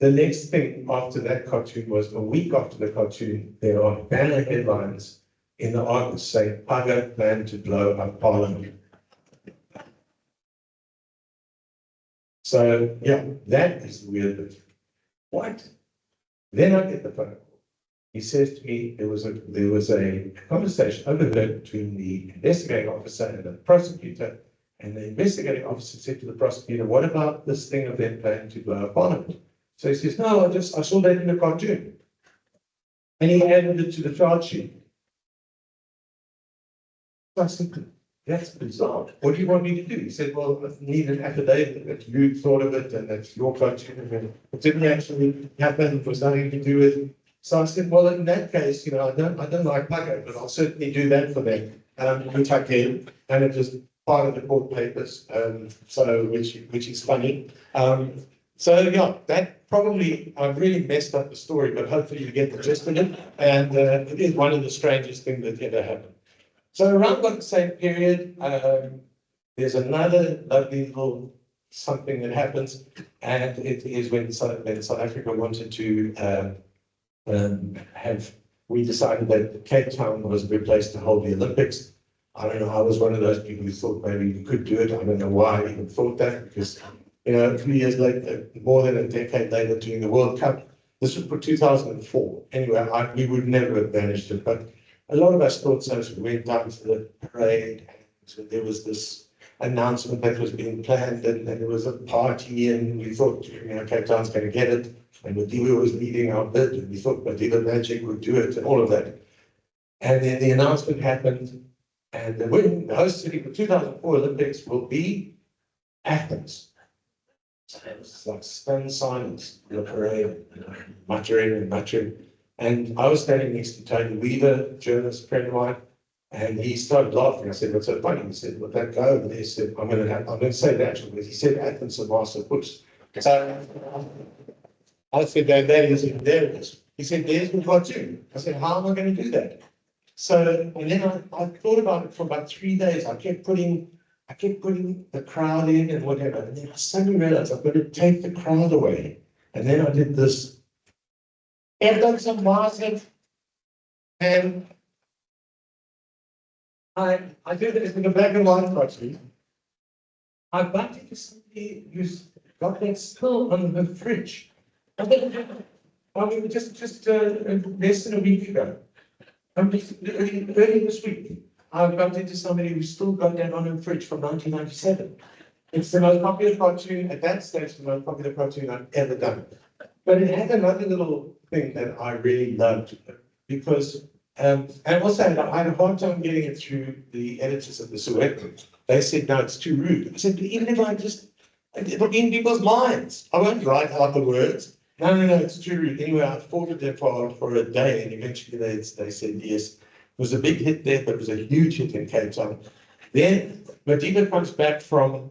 Speaker 2: The next thing after that cartoon was a week after the cartoon, there are banner headlines in the Argus saying Pugger planned to blow up Parliament. So yeah, that is the weird bit. What? Then I get the phone call. He says to me, there was a conversation overheard between the investigating officer and the prosecutor, and the investigating officer said to the prosecutor, "What about this thing of them planning to blow up Parliament?" So he says, "No, I saw that in the cartoon." And he added it to the charge sheet. So I said, "That's bizarre. What do you want me to do?" He said, "Well, I need an affidavit that you thought of it and that's your cartoon and it didn't actually happen. It was nothing to do with." So I said, "Well, in that case, I don't like Pugger, but I'll certainly do that for them." Which I did, and it was part of the court papers. Which is funny. So yeah, that probably I've really messed up the story, but hopefully you get the gist of it. And it is one of the strangest things that ever happened. So around about the same period, there's another lovely little something that happens, and it is when South Africa wanted to we decided that Cape Town was a good place to hold the Olympics. I don't know, I was one of those people who thought maybe we could do it. I don't know why I even thought that, because, a few years later, more than a decade later, during the World Cup, this was for 2004. Anyway, we would never have managed it, but a lot of us thought so. So we went down to the parade, and so there was this announcement that was being planned, and there was a party, and we thought, Cape Town's going to get it, and Madiba was leading our bid, and we thought Madiba Magic would do it, and all of that. And then the announcement happened, and the host city for 2004 Olympics will be Athens. So it was like stunned silence in the parade, muttering and muttering. And I was standing next to Tony Weaver, a journalist friend of mine, and he started laughing. I said, "What's so funny?" He said, "Well, that guy over there said, I'm going to say the actual words. He said, Athens and Master Puts." So I said, "That is hilarious." He said, "There's the cartoon." I said, "How am I going to do that?" So, and then I thought about it for about 3 days. I kept putting the crowd in and whatever. And then I suddenly realized I've got to take the crowd away. And then I did this. Athens and Master, and I did this in the black and white cartoon. I bumped into somebody who's got that still on her fridge. I mean, just less than a week ago. Early this week, I bumped into somebody who's still got that on her fridge from 1997. It's the most popular cartoon, at that stage, the most popular cartoon I've ever done. But it had another little thing that I really loved because, and also I had a hard time getting it through the editors of the Sowetan. They said, no, it's too rude. I said, but even if it'll be in people's minds. I won't write out the words. No, it's too rude. Anyway, I fought with them for a day and eventually they said yes. It was a big hit there, but it was a huge hit in Cape Town. Then Madiba comes back from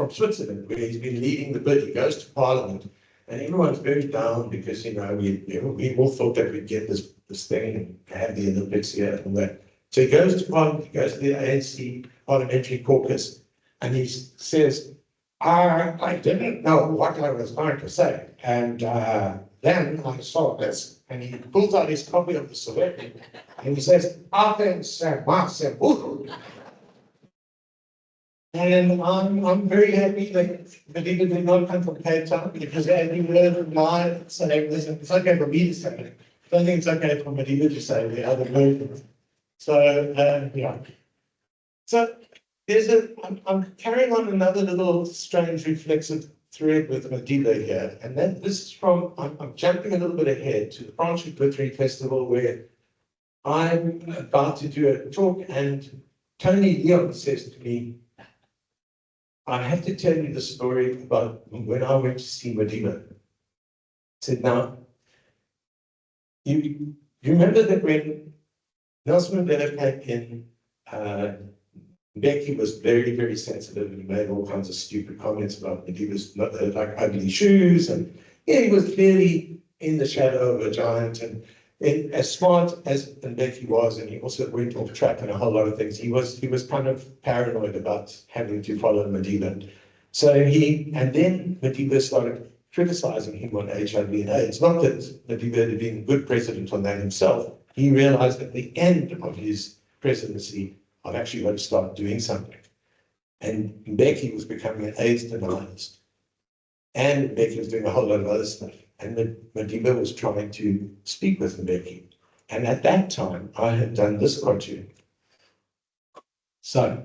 Speaker 2: Switzerland, where he's been leading the bid. He goes to Parliament, and everyone's very down because we all thought that we'd get this thing and have the Olympics here and all that. So he goes to Parliament, he goes to the ANC Parliamentary Caucus, and he says, I didn't know what I was going to say, and then I saw this, and he pulls out his copy of the Sowetan, and he says, and I'm very happy that Madiba did not come from Cape Town because as you learn my saying, listen, it's okay for me to say it. I don't think it's okay for Madiba to say the other version. So yeah. So I'm carrying on another little strange reflexive thread with Madiba here, and then this is from I'm jumping a little bit ahead to the Branch Literary Festival where I'm about to do a talk, and Tony Leon says to me, I have to tell you the story about when I went to see Madiba. I said, now, you remember that when Nelson Mandela came in, Becky was very, very sensitive and made all kinds of stupid comments about Madiba's like ugly shoes, and yeah, he was clearly in the shadow of a giant, and as smart as Becky was, and he also went off track on a whole lot of things. He was kind of paranoid about having to follow Madiba. So and then Madiba started criticizing him on HIV and AIDS. Not that Madiba had been a good president on that himself. He realized at the end of his presidency, I've actually got to start doing something. And Becky was becoming an AIDS denialist. And Becky was doing a whole lot of other stuff. And Madiba was trying to speak with Becky. And at that time, I had done this cartoon. So,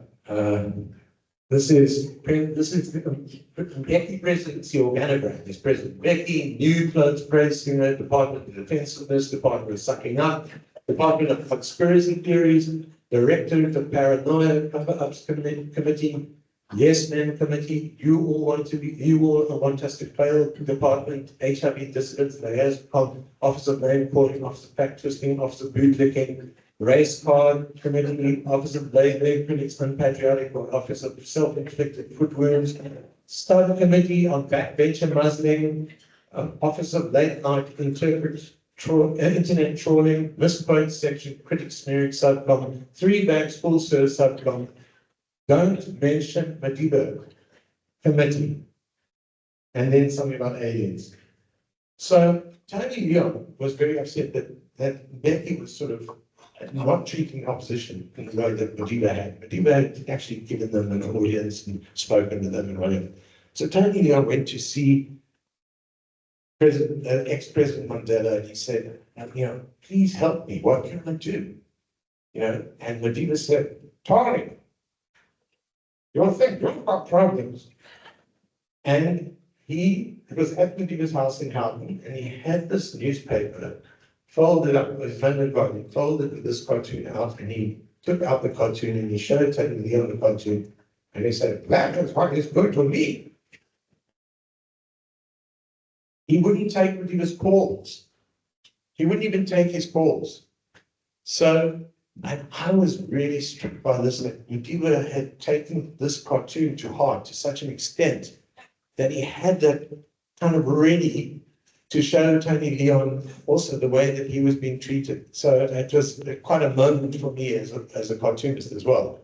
Speaker 2: this is Becky presidency organogram. There's President Becky, new clothes press, Department of Defensiveness, Department of Sucking Up, Department of Conspiracy Theories, Director of the Paranoia Cover-Ups Committee, Yes Men Committee, you all want us to fail Department, HIV Dissidents, Liaison, Office of Name Calling, Office of Fact Twisting, Office of Bootlicking, Race Card Committee, Office of Labeling, Critics Unpatriotic, Office of Self-Inflicted Foot Wounds, Study Committee on Backbencher Muzzling, Office of Late Night Internet Trawling, Misquote Section, Critics Smearing Subcom, 3 Bags Full Service Subcom, Don't Mention Madiba Committee, and then something about aliens. So Tony Leon was very upset that Becky was sort of not treating opposition in the way that Madiba had. Madiba had actually given them an audience and spoken to them and whatever. So Tony Leon went to see ex-President Mandela, and he said, please help me, what can I do? And Madiba said, Tony, you'll think you've got problems. And he was at Madiba's house in Houghton, and he had this newspaper folded up with folded this cartoon out, and he took out the cartoon and he showed Tony Leon the cartoon, and he said, that is what is good for me. He wouldn't take Madiba's calls. He wouldn't even take his calls. So I was really struck by this, that Madiba had taken this cartoon to heart to such an extent that he had that kind of ready to show Tony Leon also the way that he was being treated. So it was quite a moment for me as a cartoonist as well.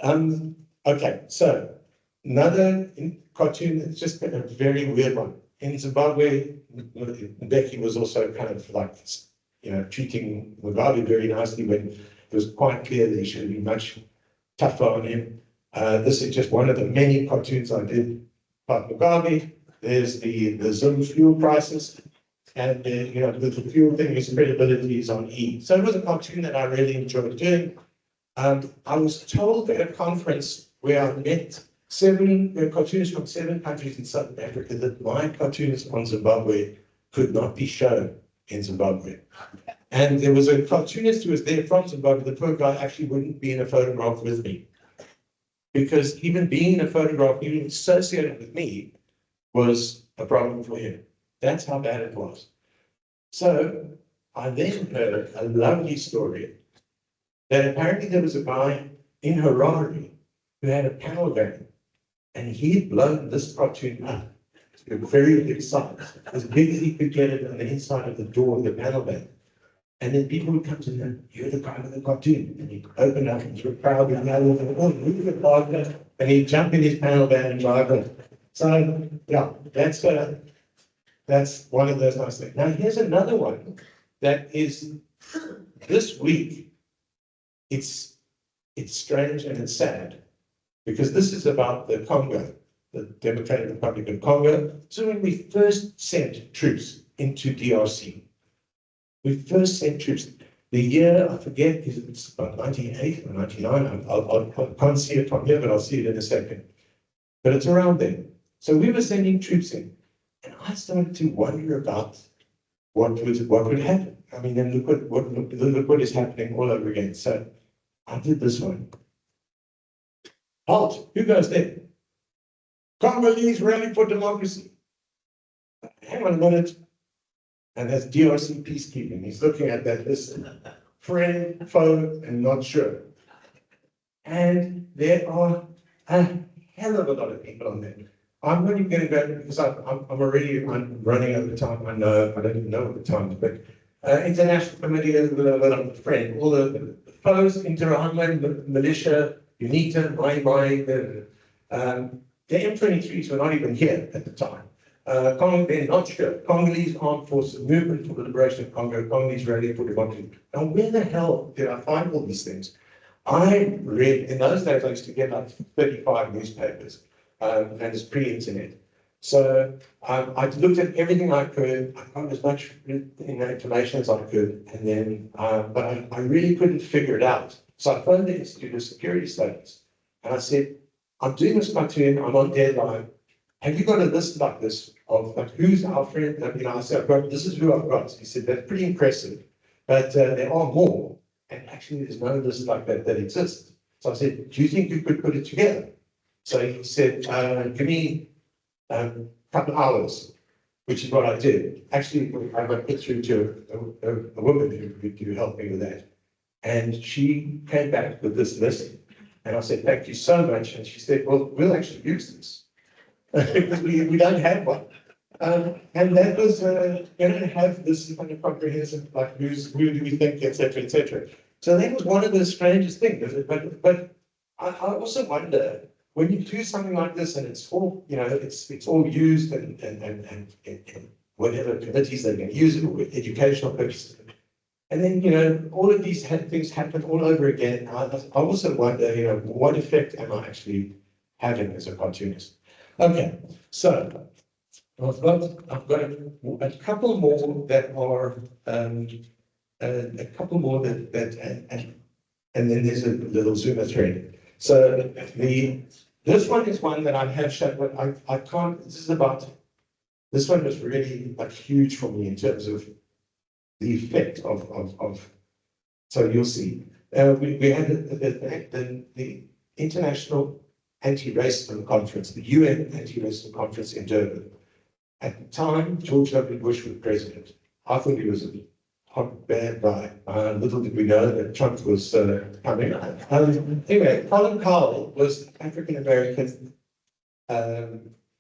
Speaker 2: Okay, so another cartoon that's just been a very weird one. In Zimbabwe, Becky was also kind of like, treating Mugabe very nicely when it was quite clear that he should have been much tougher on him. This is just one of the many cartoons I did about Mugabe. There's the Zim fuel prices, and the fuel thing, his credibility is on E. So it was a cartoon that I really enjoyed doing. I was told at a conference where I met cartoonists from 7 countries in Southern Africa that my cartoonist on Zimbabwe could not be shown in Zimbabwe. And there was a cartoonist who was there from Zimbabwe. The poor guy actually wouldn't be in a photograph with me, because even being in a photograph, even associated with me, was a problem for him. That's how bad it was. So I then heard a lovely story that apparently there was a guy in Harare who had a panel van, and he'd blown this cartoon up to a very big size, as big as he could get it on the inside of the door of the panel van. And then people would come to him, "You're the guy with the cartoon." And he'd open up and he'd proud and yell, "Oh, move it, partner." And he'd jump in his panel van and drive it. So, yeah, that's one of those nice things. Now, here's another one that is this week. It's strange and it's sad, because this is about the Congo, the Democratic Republic of Congo. So when we first sent troops into DRC, we first sent troops. The year, I forget, is it's about 98 or 99. I can't see it from here, but I'll see it in a second. But it's around then. So we were sending troops in, and I started to wonder about what would happen. I mean, and look what is happening all over again. So I did this one. Halt! Who goes there? Congolese rally for democracy. Hang on a minute. And that's DRC peacekeeping. He's looking at that list. Friend, foe, and not sure. And there are a hell of a lot of people on there. I'm only going to go, because I'm running over time. I know, I don't even know what the time is, but International Committee of the Friend, all the foes, Interahamwe, militia, UNITA, Mai, the M23s were not even here at the time. They're not sure. Congolese Armed Forces, Movement for the Liberation of Congo, Congolese Rally for Democracy. Now, where the hell did I find all these things? I read, in those days, I used to get like 35 newspapers, and it's pre-internet. So I looked at everything I could. I got as much information as I could, and then, but I really couldn't figure it out. So I phoned the Institute of Security Studies, and I said, "I'm doing this cartoon. I'm on deadline. Have you got a list like this of like who's our friend?" And, I said, "This is who I've got." He said, "That's pretty impressive, but there are more, and actually there's no list like that exists." So I said, "Do you think you could put it together?" So he said, "Give me a couple of hours," which is what I did. Actually, I got put through to a woman who helped me with that, and she came back with this list, and I said, "Thank you so much." And she said, "Well, we'll actually use this." Because we don't have one. And that was, we don't have this kind of comprehensive, like who do we think, etc., etc. So that was one of the strangest things. But I also wonder, when you do something like this and it's all, it's all used and whatever committees they can use it for educational purposes. And then, all of these things happen all over again. I also wonder, what effect am I actually having as a cartoonist? Okay, so I've got a couple more that are a couple more that and then there's a little Zoomer thread. So this one is one that I have shown, but I can't. This one was really like huge for me in terms of the effect of. So you'll see. We had the International Anti-Racism Conference, the UN Anti-Racism Conference in Durban. At the time, George W. Bush was president. I thought he was a hot, bad guy. Little did we know that Trump was coming. Anyway, Colin Powell was African-American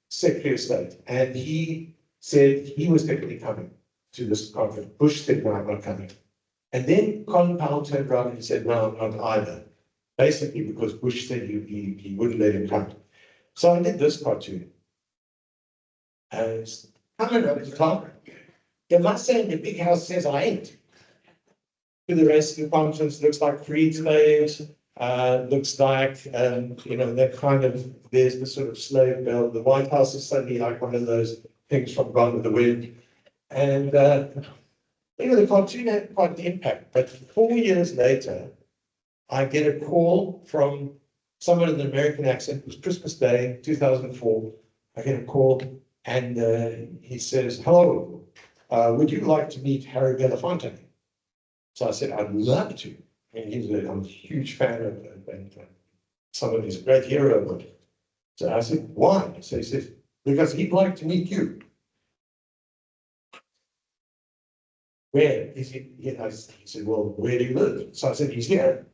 Speaker 2: Secretary of State, and he said he was definitely coming to this conference. Bush said, "No, I'm not coming." And then Colin Powell turned around and said, "No, I'm not either." Basically because Bush said he wouldn't let him come. So I did this cartoon. And it's coming over the top. You must say the big house says I ain't. To the rest of the conference, looks like freed slaves, looks like, that kind of, there's the sort of slave bell. The White House is suddenly like one of those things from Gone with the Wind. And, the cartoon had quite an impact. But 4 years later, I get a call from someone in an American accent. It was Christmas Day, 2004. I get a call, and he says, "Hello, would you like to meet Harry Belafonte?" So I said, "I'd love to." And I'm a huge fan of some of his great hero. So I said, "Why?" So he says, "Because he'd like to meet you." "Where is he?" He said, "Well, where do you live?" So I said, "He's here."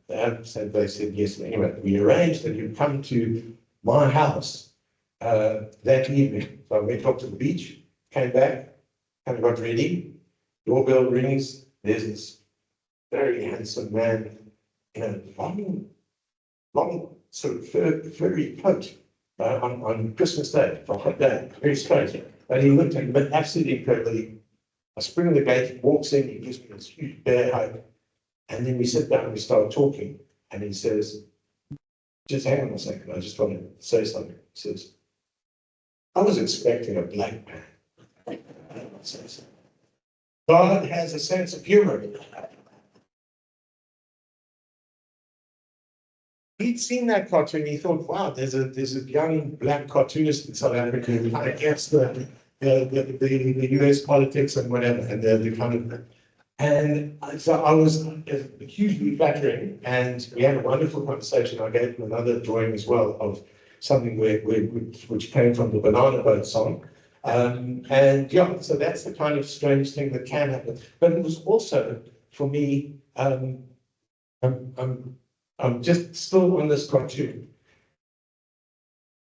Speaker 2: So they said, "Yes." Anyway, we arranged that he'd come to my house that evening. So I went up to the beach, came back, and got ready. Doorbell rings. There's this very handsome man in a long sort of furry coat on Christmas Day, for a hot day, very strange. But he looked at me, but absolutely incredibly. I spring the gate, he walks in, he gives me this huge bear hug, and then we sit down and we start talking, and he says, "Just hang on a second, I just want to say something." He says, "I was expecting a black man." God has a sense of humor. He'd seen that cartoon, he thought, wow, there's a young black cartoonist in South Africa who kind of gets the US politics and whatever, and the kind of, and so I was hugely flattering, and we had a wonderful conversation. I gave him another drawing as well of something which came from the Banana Boat song. And yeah, so that's the kind of strange thing that can happen. But it was also, for me, I'm just still on this cartoon.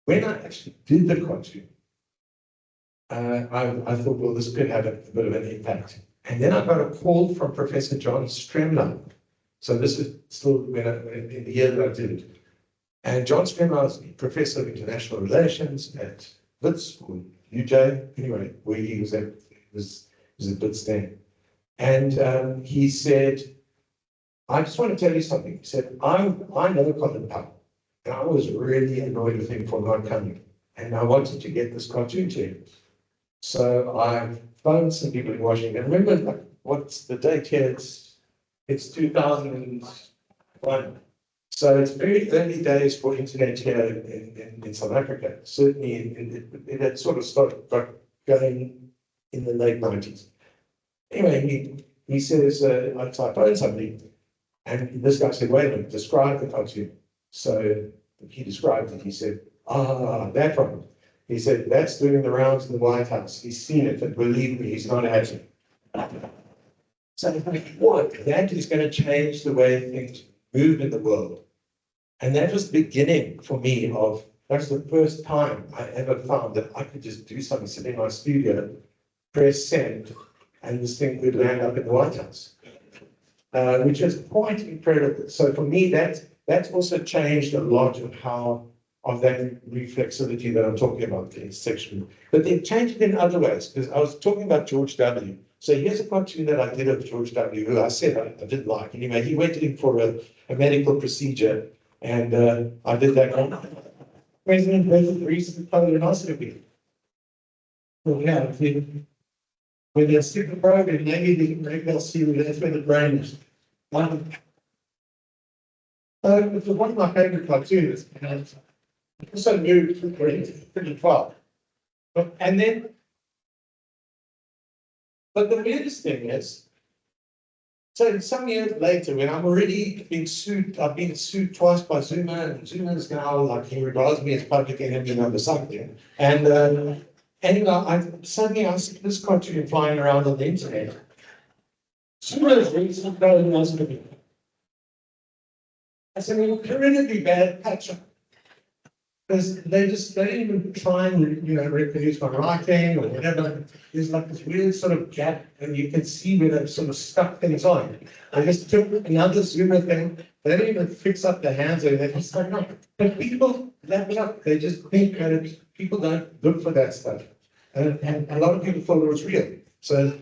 Speaker 2: When I actually did the cartoon, I thought, well, this could have a bit of an impact. And then I got a call from Professor John Stremler. So this is still in the year that I did it. And John Stremler is Professor of International Relations at Wits, or UJ, anyway, where he was at, was at Wits then. And he said, "I just want to tell you something." He said, I know Colin Powell, and I was really annoyed with him for not coming. And I wanted to get this cartoon to him. So I phoned some people in Washington. Remember, like, what's the date here? It's 2001. So it's very early days for internet here in South Africa. Certainly, it had sort of got going in the late 90s. Anyway, he says, I phoned somebody, and this guy said, "Wait a minute, describe the cartoon." So he described it. He said, "That one." He said, "That's doing the rounds in the White House. He's seen it, and believe me, he's not happy." So I thought, what? That is going to change the way things move in the world. And that was the beginning for me of, that was the first time I ever found that I could just do something, sit in my studio, press send, and this thing would land up in the White House, which is quite incredible. So for me, that's also changed a lot of that reflexivity that I'm talking about in section. But they've changed it in other ways, because I was talking about George W. So here's a cartoon that I did of George W., who I said I didn't like. Anyway, he went in for a medical procedure, and I did that one. President Reese colonoscopy. Well, yeah, when they stick the probe in, maybe they'll see that's where the brain is. It's one of my favorite cartoons, and it also moved pretty far. But the weirdest thing is, so some years later, when I'm already being sued, I've been sued twice by Zuma, and Zuma is now like, he regards me as public enemy number something. And anyway, suddenly I see this cartoon flying around on the internet. Zuma is recent colonoscopy. It's an incredibly bad picture. Because they don't even try and reproduce my writing or whatever. There's like this weird sort of gap, and you can see where they've sort of stuck things on. I just took another Zoomer thing. They don't even fix up the hands or anything. It's like, no. But people left it up. They just think that people don't look for that stuff, and a lot of people thought it was real. So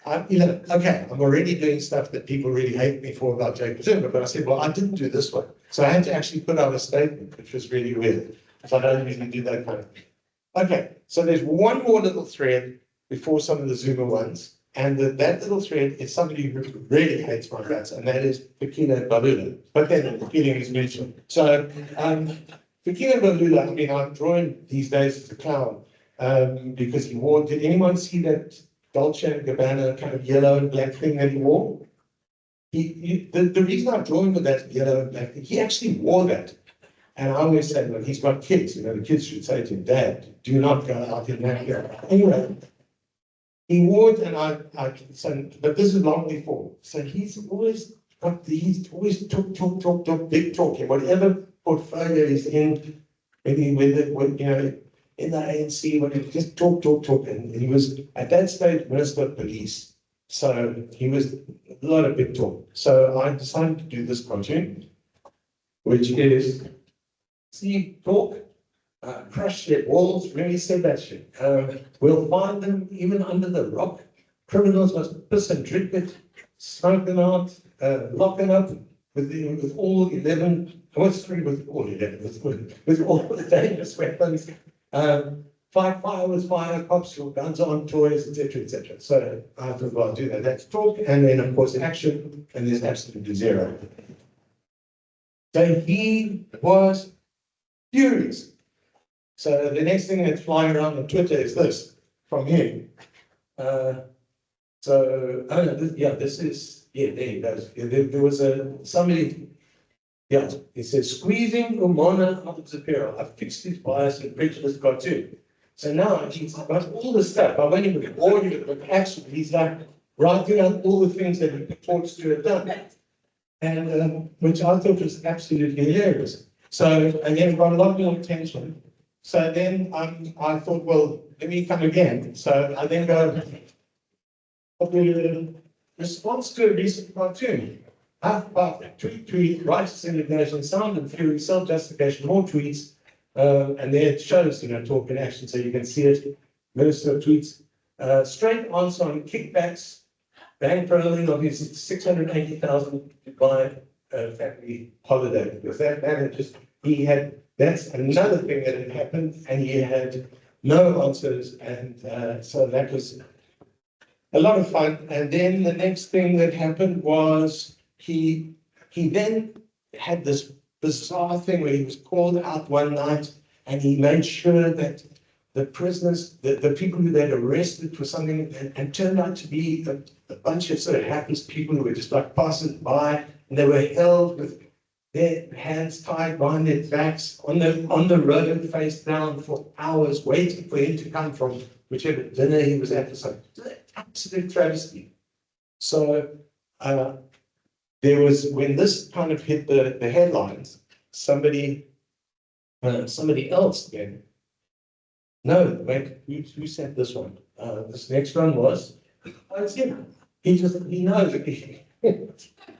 Speaker 2: okay, I'm already doing stuff that people really hate me for about Jacob Zuma, but I said, well, I didn't do this one. So I had to actually put out a statement, which was really weird. So I don't usually do that kind of thing. Okay, so there's one more little thread before some of the Zuma ones. And that little thread is somebody who really hates my guts, and that is Fikile Balula. But then the feeling is mutual. So, Fikile Balula, I mean, I'm drawing these days as a clown because he wore. Did anyone see that Dolce & Gabbana kind of yellow and black thing that he wore? The reason I'm drawing with that yellow and black thing, he actually wore that. And I always say, look, he's got kids. You know, the kids should say to him, Dad, do not go out in that. Anyway. He wore it, and but this is long before. So he's always talk, big talking, whatever portfolio he's in, maybe with you know, in the ANC, when he just talk, and he was at that stage Minister of Police. So he was a lot of big talk. So I decided to do this cartoon, which is see talk. Crush their walls, really said that shit. We'll find them even under the rock. Criminals must piss and drink it, smoke them out, lock them up with all 11, with all 11, with all the dangerous weapons. Fight fire with fire, cops with guns on, toys, etc., etc. So I thought, well, I'll do that. That's talk, and then of course action, and there's absolutely zero. So he was furious. So the next thing that's flying around on Twitter is this from him. This is, there he goes. There was somebody, he says, squeezing Umona out of Zapiro. I've fixed his bias and prejudice cartoon. So now he's got all the stuff. I went in with audio, with action. He's like writing out all the things that he purports to have done. And which I thought was absolutely hilarious. So, and then got a lot more attention. So then I thought, well, let me come again. So I then go, response to a recent cartoon. Tweet, righteous indignation, sound and fury, self-justification, more tweets. And there it shows, you know, talk and action, so you can see it. Minister tweets. Straight answer on kickbacks, bankrolling of his 680,000 Dubai family holiday. Because that just, he had, that's another thing that had happened, and he had no answers, and so that was a lot of fun. And then the next thing that happened was he then had this bizarre thing where he was called out one night, and he made sure that the prisoners, the people who they'd arrested for something, and turned out to be a bunch of sort of hapless people who were just like passing by, and they were held with their hands tied behind their backs on the road, face down for hours, waiting for him to come from whichever dinner he was at or something. Absolute travesty. So there was, when this kind of hit the headlines, somebody else then. No, wait, who sent this one? This next one was, it's him. He knows it.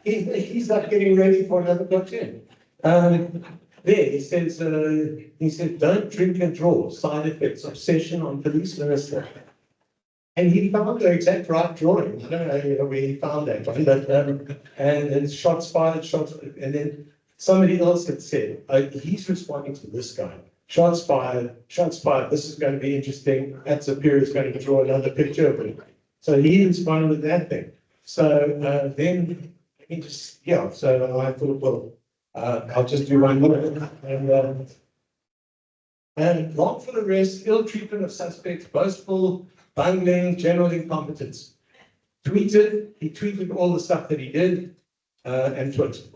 Speaker 2: He's not getting ready for another cartoon. There, he says, don't drink and draw, side effects, obsession on police minister. And he found the exact right drawing. I don't know where he found that one, but, and shots fired, and then somebody else had said, he's responding to this guy. Shots fired, this is going to be interesting. Zapiro is going to draw another picture of him. So he responded with that thing. So then he just, so I thought, well, I'll just do one more. And long for the rest, ill treatment of suspects, boastful, bungling, general incompetence. He tweeted all the stuff that he did, and tweeted.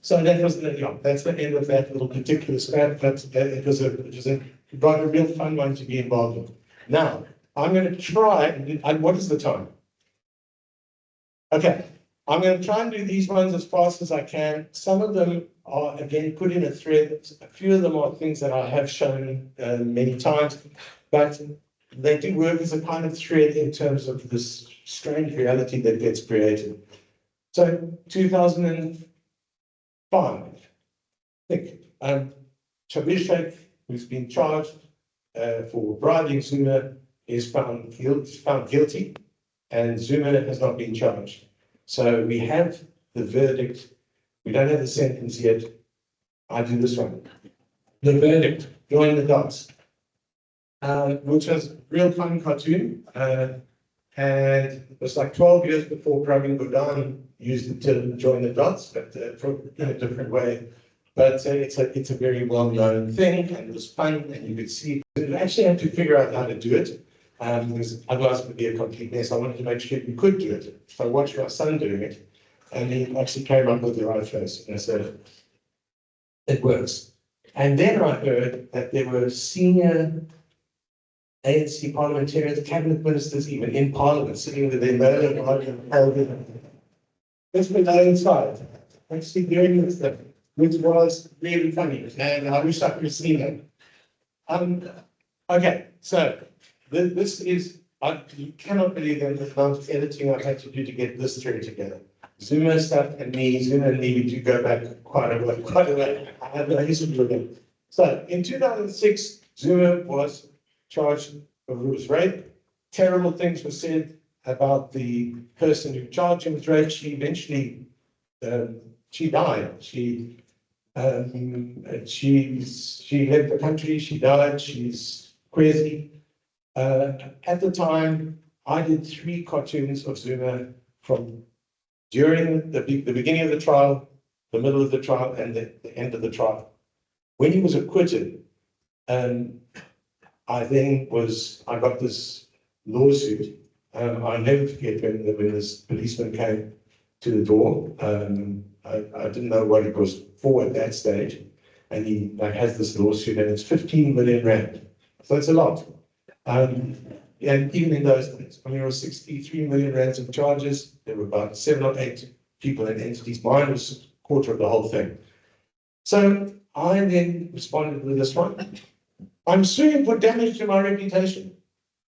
Speaker 2: So that was that's the end of that little particular spat, but it brought a real fun one to be involved in. Now, I'm going to try, what is the time? Okay, I'm going to try and do these ones as fast as I can. Some of them are, again, put in a thread. A few of them are things that I have shown many times, but they do work as a kind of thread in terms of this strange reality that gets created. So, 2005, I think, Shabir Sheikh, who's been charged for bribing Zuma, is found guilty, and Zuma has not been charged. So we have the verdict. We don't have the sentence yet. I do this one. The verdict, join the dots, which was a real fun cartoon. And it was like 12 years before Pravin Gordhan used the term join the dots, but in a different way. But it's a very well-known thing, and it was fun, and you could see. You actually had to figure out how to do it, because otherwise it would be a complete mess. I wanted to make sure you could do it. So I watched my son doing it, and he actually came up with the right face, and I said, it works. And then I heard that there were senior ANC parliamentarians, cabinet ministers, even in parliament, sitting with their mailing and let's be inside, actually doing this thing, which was really funny, and I wish I could have seen it. Okay, so this is, you cannot believe the amount of editing I've had to do to get this thread together. Zuma stuff and me, Zuma and me, we do go back quite a way. I have no history with them. So in 2006, Zuma was charged with rape. Terrible things were said about the person who charged him with rape. She eventually, she died. She left the country. She died. She's crazy. At the time, I did 3 cartoons of Zuma from during the beginning of the trial, the middle of the trial, and the end of the trial. When he was acquitted, I got this lawsuit. I'll never forget when this policeman came to the door. I didn't know what it was for at that stage. And he has this lawsuit, and it's 15 million rand. So it's a lot. And even in those days, when there were 63 million rands of charges, there were about 7 or 8 people and entities. Mine was a quarter of the whole thing. So I then responded with this one. I'm suing for damage to my reputation.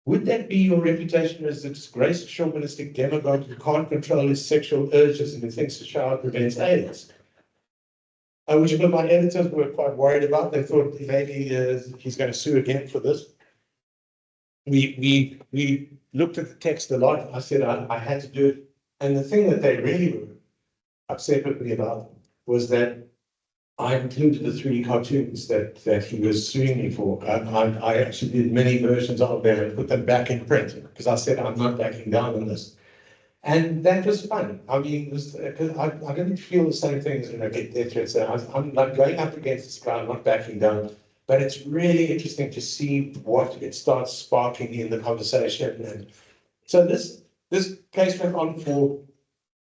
Speaker 2: Would that be your reputation as a disgraced chauvinistic demagogue who can't control his sexual urges and who thinks a shower prevents AIDS? Which my editors were quite worried about. They thought maybe he's going to sue again for this. We looked at the text a lot. I said I had to do it. And the thing that they really were upset with me about was that I included the 3 cartoons that he was suing me for. I actually did many versions of them and put them back in print because I said I'm not backing down on this. And that was fun. I mean, I didn't feel the same things when I get death threats. I'm like going up against this guy, I'm not backing down. But it's really interesting to see what it starts sparking in the conversation. And so this case went on for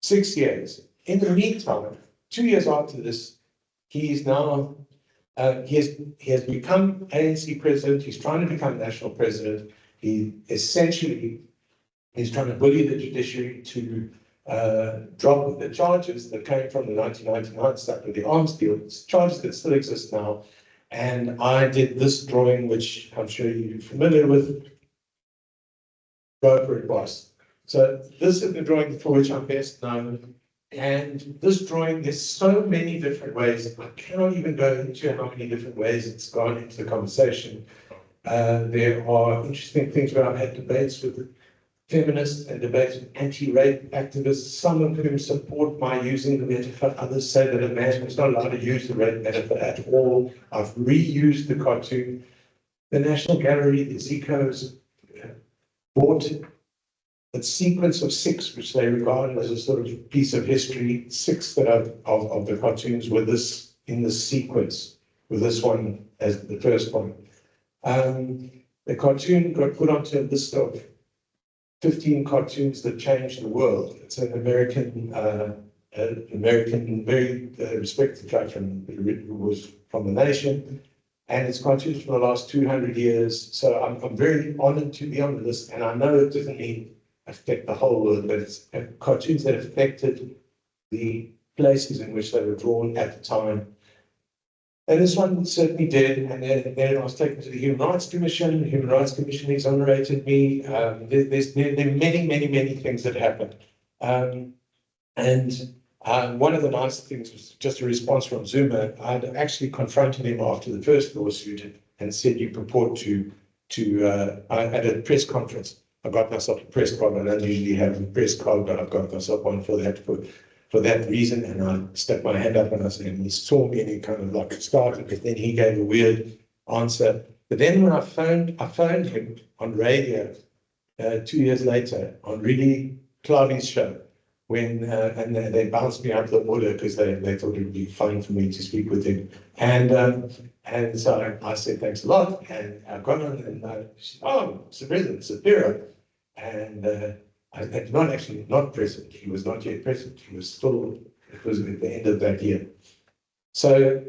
Speaker 2: 6 years. In the meantime, 2 years after this, he is now he has become ANC president. He's trying to become national president. He essentially is trying to bully the judiciary to drop the charges that came from the 1999 stuff with the arms deal, charges that still exist now. And I did this drawing, which I'm sure you're familiar with. Go for it, boss. So this is the drawing for which I'm best known. And this drawing, there's so many different ways. I cannot even go into how many different ways it's gone into the conversation. There are interesting things where I've had debates with feminists and debates with anti-rape activists, some of whom support my using the metaphor. Others say that a man is not allowed to use the rape metaphor at all. I've reused the cartoon. The National Gallery, the Zicos, bought a sequence of 6, which they regard as a sort of piece of history. 6 that of the cartoons were in this sequence, with this one as the first one. The cartoon got put onto a list of 15 cartoons that changed the world. It's an American, very respected guy who was from the nation, and it's cartoons for the last 200 years. So I'm very honored to be on the list, and I know it doesn't affect the whole world, but it's cartoons that affected the places in which they were drawn at the time. And this one certainly did. And then I was taken to the Human Rights Commission. The Human Rights Commission exonerated me. There are many things that happened. One of the nice things was just a response from Zuma. I'd actually confronted him after the first lawsuit and said, you purport at a press conference, I got myself a press card. I don't usually have a press card, but I've got myself one for that reason. And I stuck my hand up and I said, and he saw me and he kind of like started, but then he gave a weird answer. But then when I phoned him on radio 2 years later on really Claudi's show when and they bounced me out of the order because they thought it would be fun for me to speak with him. And so I said thanks a lot, and I got on and she said, oh, Mr. President, Zapiro. And I not president. He was not yet president. He was still, it was at the end of that year. So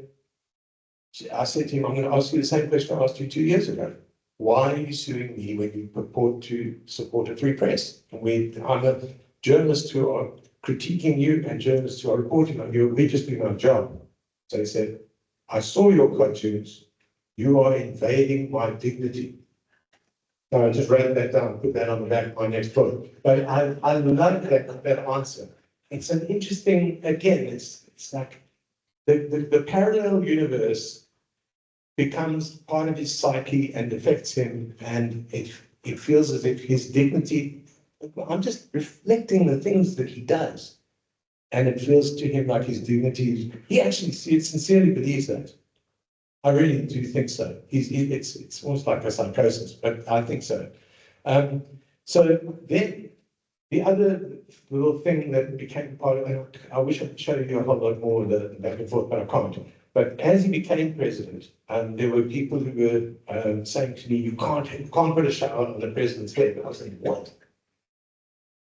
Speaker 2: I said to him, I'm going to ask you the same question I asked you 2 years ago. Why are you suing me when you purport to support a free press? And I'm a journalist who are critiquing you and journalists who are reporting on you. We're just doing our job. So he said, I saw your cartoons. You are invading my dignity. So I just wrote that down, put that on the back of my next book. But I love that answer. It's an interesting, again, it's like the parallel universe becomes part of his psyche and affects him, and it feels as if his dignity, I'm just reflecting the things that he does, and it feels to him like his dignity, he actually sincerely believes that. I really do think so. It's almost like a psychosis, but I think so. So then the other little thing that became part of it, I wish I could show you a whole lot more of the back and forth, but I can't. But as he became president, there were people who were saying to me, you can't put a shower on the president's head. I was saying, what?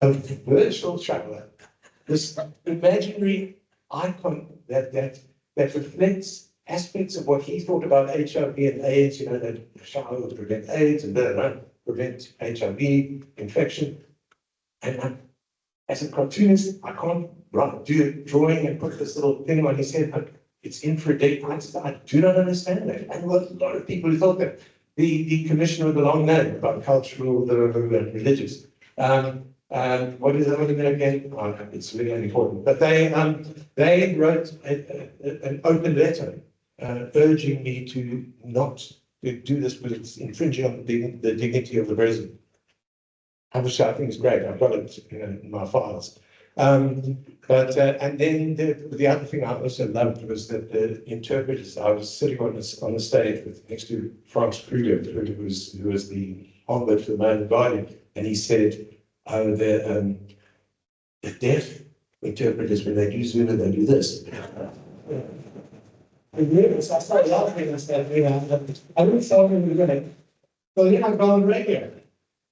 Speaker 2: A virtual shower, this imaginary icon that reflects aspects of what he thought about HIV and AIDS, you know, that a shower would prevent AIDS and prevent HIV infection. And as a cartoonist, I can't do a drawing and put this little thing on his head, but it's infrared. I do not understand that. And there were a lot of people who thought that. The commissioner with the long name about cultural, and religious. What is that again? Oh, no, it's really unimportant. But they wrote an open letter urging me to not do this, but it's infringing on the dignity of the president. Which I think is great. I've got it in my files. And then the other thing I also loved was that the interpreters. I was sitting on the stage next to Franz Kruger, who was the onward for the Man Guardian, and he said, "Oh, the deaf interpreters, when they do Zulu, they do this." So I started laughing and said, I really thought we were going to. So then I got on the radio.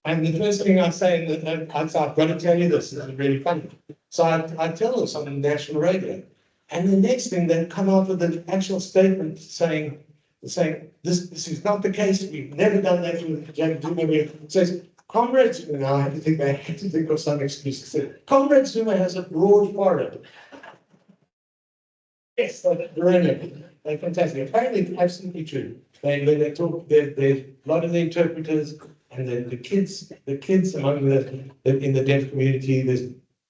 Speaker 2: And the first thing I say, I've got to tell you this is really funny. So I tell this on the national radio. And the next thing, they come out with an actual statement saying this is not the case. We've never done that with Jack Zuma. It says, Comrade Zuma, now I had to think of some excuse. It said, Comrade Zuma has a broad forehead. Yes, they're brilliant. They're fantastic. Apparently, it's absolutely true. They talk, a lot of the interpreters, and the kids among in the deaf community,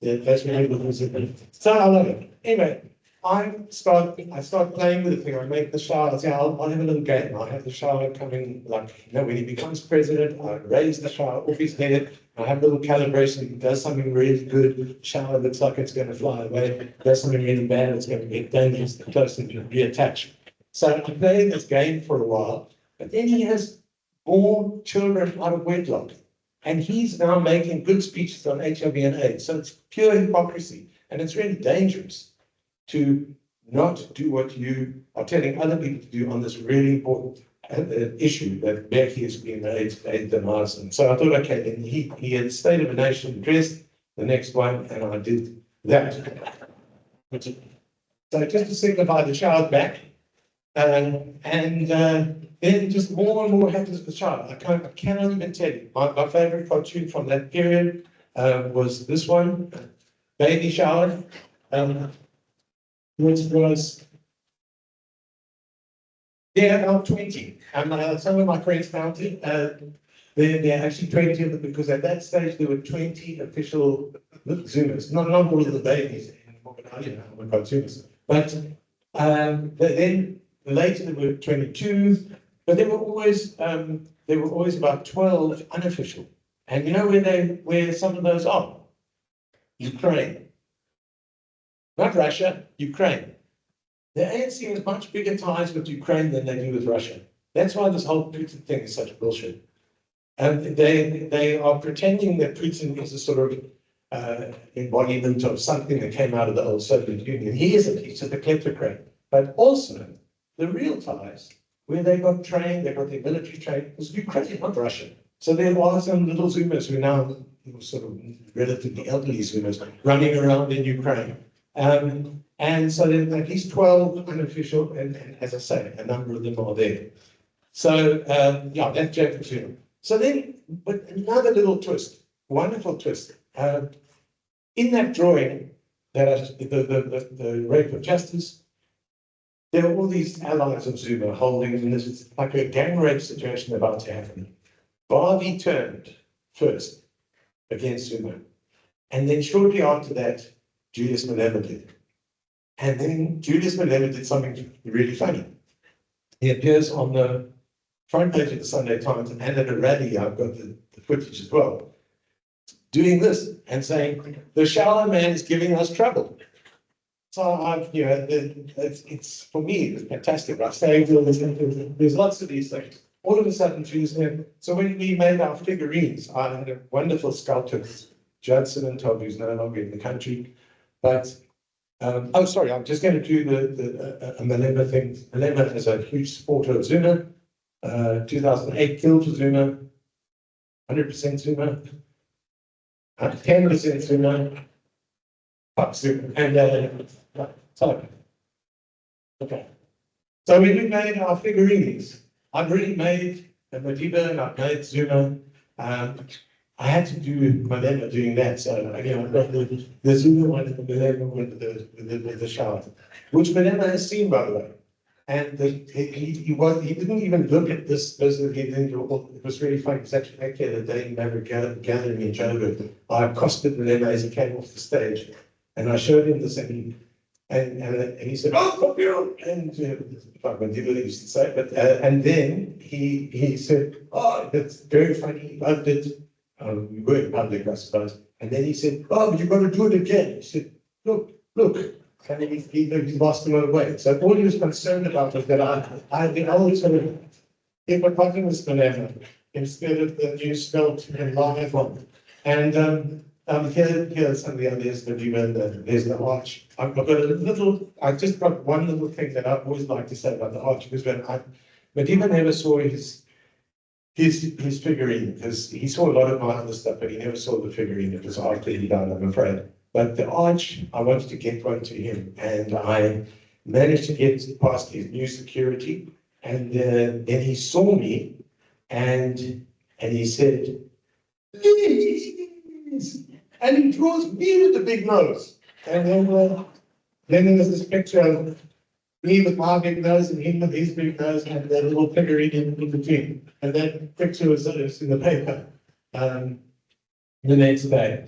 Speaker 2: that's really so I love it. Anyway, I start playing with the thing. I make the shower. I say, I'll have a little game. I have the shower coming, like, when he becomes president, I raise the shower off his head. I have a little calibration. He does something really good. Shower looks like it's going to fly away. Does something really bad. It's going to get dangerous. The close to reattach. So I play this game for a while, but then he has born children out of wedlock. And he's now making good speeches on HIV and AIDS. So it's pure hypocrisy. And it's really dangerous to not do what you are telling other people to do on this really important issue that Becky has been AIDS denies. And so I thought, okay, and he had State of the Nation addressed the next one, and I did that. So just to signify the child back, then just more and more happens with the child. I cannot even tell you. My favorite cartoon from that period was this one, Baby Shower, which was, about 20. Some of my friends counted. There are actually 20 of them, because at that stage there were 20 official Zoomers. Not all of the babies anymore, but I'm a cartoonist. But then later there were 22. But there were always about 12 unofficial. And you know where some of those are? Ukraine. Not Russia, Ukraine. The ANC has much bigger ties with Ukraine than they do with Russia. That's why this whole Putin thing is such bullshit. And they are pretending that Putin is a sort of embodiment of something that came out of the old Soviet Union. He isn't, he's just a kleptocrat. But also, the real ties, where they got trained, they got their military trained, was Ukraine, not Russia. So there are some little Zoomers who now, sort of relatively elderly Zoomers, running around in Ukraine. And so there's at least 12 unofficial, and as I say, a number of them are there. So, yeah, that's Jacob Zuma. So then, but another little twist, wonderful twist. In that drawing, that the rape of justice, there are all these allies of Zuma holding, and this is like a gang rape situation about to happen. Barbie turned first against Zuma. And then shortly after that, Julius Malema did. And then Julius Malema did something really funny. He appears on the front page of the Sunday Times, and at a rally, I've got the footage as well, doing this and saying, the shower man is giving us trouble. So I've, you know, it's for me, it's fantastic. I say, there's lots of these things. All of a sudden, so when we made our figurines, I had a wonderful sculptor, Judson and Todd, who's no longer in the country. But, oh, sorry, I'm just going to do the Malema thing. Malema is a huge supporter of Zuma. 2008 killed Zuma, 100% Zuma, 10% Zuma, fuck Zuma, and so, okay. So when we made our figurines, I've already made a Madiba and I've made Zuma. I had to do Malema doing that. So again, I've got the Zuma one and the Malema one with the shower, which Malema has seen, by the way. And he didn't even look at this person. It was really funny. It's actually back here the day in Maverick Gathering in Joburg. I accosted Malema as he came off the stage, and I showed him this, and he said, "Oh, Zapiro," and like Mandela used to say. But and then he said, "Oh, that's very funny. I loved it." We were in public, I suppose. And then he said, "Oh, but you've got to do it again." He said, "Look." And he lost a lot of weight. So all he was concerned about was that I'd been always sort of hippopotamus Malema instead of the new spelt and live one. And here's some of the others that you there's the arch. I've got I've just got one little thing that I always like to say about the arch, because Madiba never saw his figurine, because he saw a lot of my other stuff, but he never saw the figurine. It was after he died, I'm afraid. But the arch, I wanted to get one to him, and I managed to get past his new security. And then he saw me, and he said, "Please!" And he draws me with the big nose. And then there's this picture of me with my big nose and him with his big nose, and that little figurine in between. And that picture was in the paper the next day.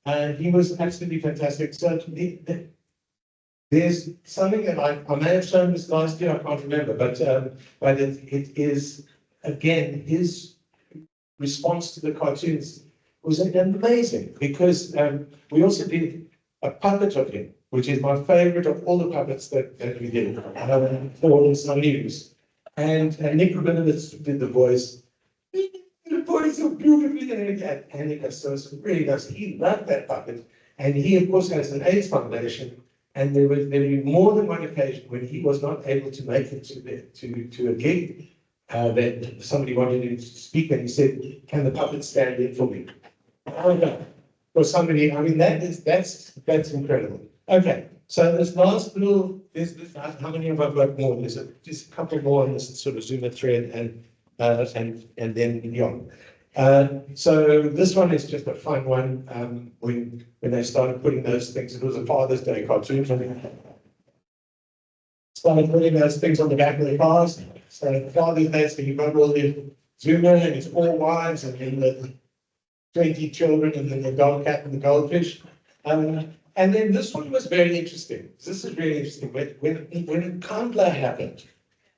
Speaker 2: And he was absolutely fantastic. So there's something that I may have shown this last year, I can't remember, but it is, again, his response to the cartoons was amazing, because we also did a puppet of him, which is my favorite of all the puppets that we did for some news. And Nick Rabinowitz did the voice. The voice so beautifully, and it had Annika, so it's really nice. He loved that puppet, and he of course has an AIDS foundation, and there would be more than one occasion when he was not able to make it to a gig that somebody wanted him to speak, and he said, "Can the puppet stand in for me?" For somebody, I mean, that's incredible. Okay, so this last little, how many have I got more? There's just a couple more on this sort of Zuma thread, and then beyond. So this one is just a fun one. When they started putting those things, it was a Father's Day cartoon. Started putting those things on the back of the cars. So Father's Day, so you got all the Zuma and his 4 wives, and then the 20 children, and then the dog cat and the goldfish. And then this one was very interesting. This is really interesting. When Kandla happened,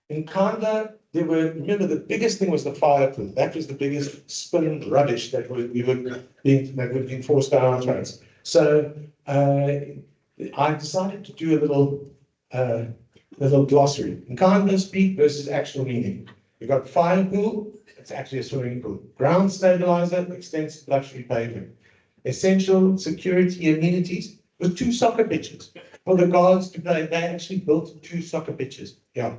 Speaker 2: in Kandla, remember, the biggest thing was the fire pool. That was the biggest spin rubbish that would be forced down our throats. So I decided to do a little glossary. In Kandla speak versus actual meaning. You've got fire pool, It's actually a swimming pool. Ground stabilizer, extensive luxury pavement. Essential security amenities with 2 soccer pitches for the guards to play. They actually built 2 soccer pitches. Yeah.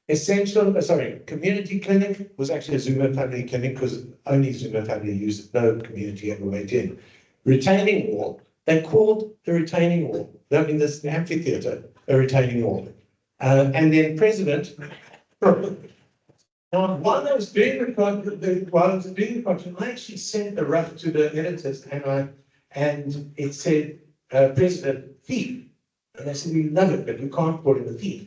Speaker 2: Community clinic was actually a Zuma family clinic because only Zuma family used it. No community ever went in. Retaining wall. They called the retaining wall. I mean, this amphitheater, a retaining wall. And then president. Now, while I was doing the contract, I actually sent the rough to the editors, and it said, President, thief. And they said, we love it, but you can't call him a thief.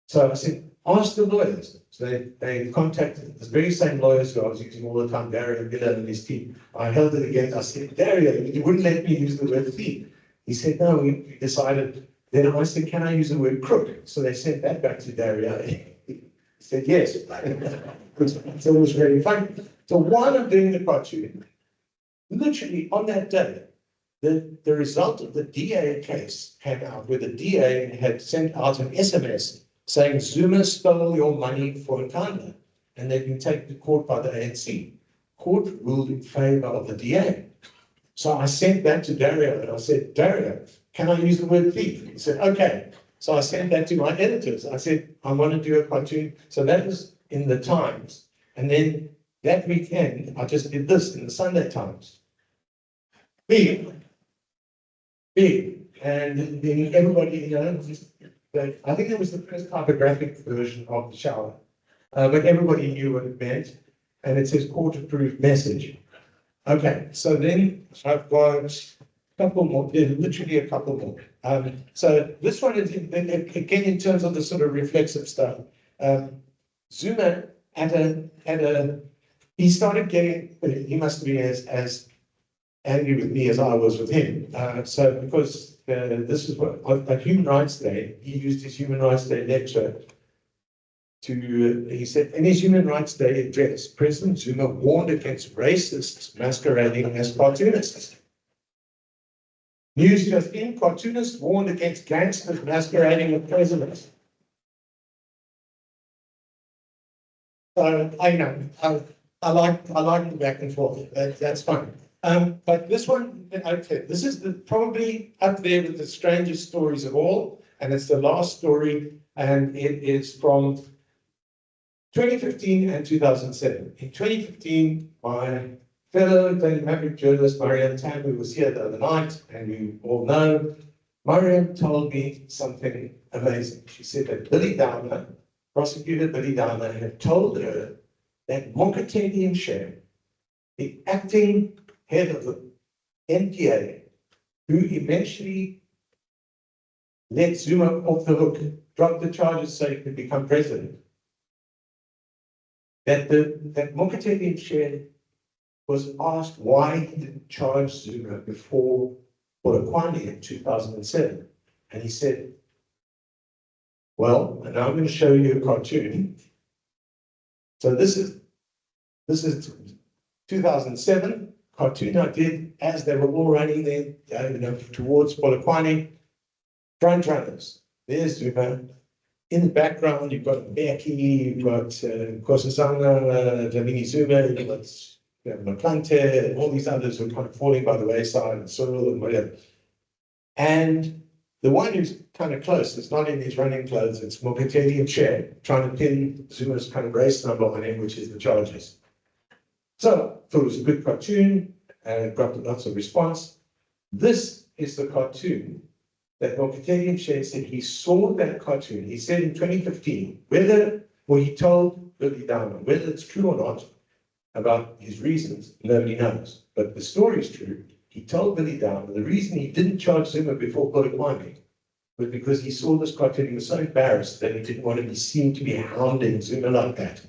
Speaker 2: So I said, ask the lawyers. So they contacted the very same lawyers who I was using all the time, Dario Miller and his team. I held it against, I said, Dario, you wouldn't let me use the word thief. He said, no, we decided. Then I said, can I use the word crook? So they sent that back to Dario. He said, yes. So it was very fun. So while I'm doing the cartoon, literally on that day, the result of the DA case came out, where the DA had sent out an SMS saying Zuma stole your money for Nkandla, and they'd been taken to court by the ANC. Court ruled in favor of the DA. So I sent that to Dario, and I said, Dario, can I use the word thief? He said, okay. So I sent that to my editors. I said, I want to do a cartoon. So that was in the Times. And then that weekend, I just did this in the Sunday Times. Big. And then everybody, I think it was the first typographic version of the shower. But everybody knew what it meant. And it says court-approved message. Okay, so then I've got a couple more, literally a couple more. So this one is, again, in terms of the sort of reflexive stuff. Zuma he started getting, he must be as angry with me as I was with him. So because this is what, on Human Rights Day, he used his Human Rights Day lecture he said, in his Human Rights Day address, President Zuma warned against racists masquerading as cartoonists. News just in, cartoonists warned against gangsters masquerading as presidents. So I know, I like the back and forth. That's fine. But this one, okay, this is probably up there with the strangest stories of all, and it's the last story, and it is from 2015 and 2007. In 2015, my fellow Daily Maverick journalist, Marianne Tam, who was here the other night, and you all know, Marianne told me something amazing. She said that Billy Downer, prosecutor Billy Downer, had told her that Mokatedi Mshe, the acting head of the NPA, who eventually let Zuma off the hook, dropped the charges so he could become president, that Mokatedi Mshe was asked why he didn't charge Zuma before Polokwane in 2007. And he said, well, and now I'm going to show you a cartoon. So this is 2007 cartoon I did as they were all running there, towards Polokwane. Front runners. There's Zuma. In the background, you've got Becky, you've got Nkosazana, Dlamini Zuma, you've got Maplante, and all these others who are kind of falling by the wayside, and Cyril and whatever. And the one who's kind of close, it's not in his running clothes, it's Mokatedi Mshe, trying to pin Zuma's kind of race number on him, which is the charges. So, I thought it was a good cartoon, and got lots of response. This is the cartoon that Mokatedi Mshe said he saw that cartoon. He said in 2015, he told Billy Downer, whether it's true or not, about his reasons, nobody knows. But the story is true. He told Billy Downer the reason he didn't charge Zuma before Polokwane was because he saw this cartoon. He was so embarrassed that he didn't want to be seen to be hounding Zuma like that.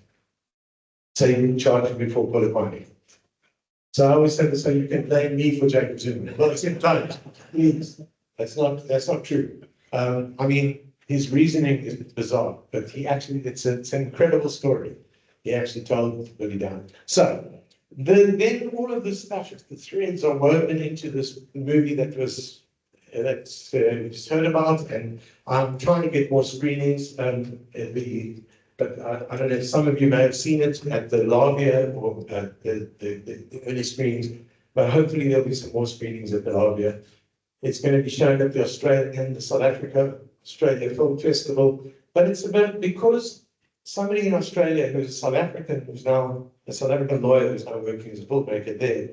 Speaker 2: So he didn't charge him before Polokwane. So I always say, so you can blame me for Jacob Zuma. Well, except don't, please. That's not true. I mean, his reasoning is bizarre, but it's an incredible story. He actually told Billy Downer. So then all of this stuff, the threads are woven into this movie we just heard about, and I'm trying to get more screenings. but I don't know, some of you may have seen it at the Lavia or the early screenings, but hopefully there'll be some more screenings at the Lavia. It's going to be shown at the Australian, the Australia Film Festival, but it's about, because somebody in Australia who's a South African, who's now a South African lawyer who's now working as a filmmaker there,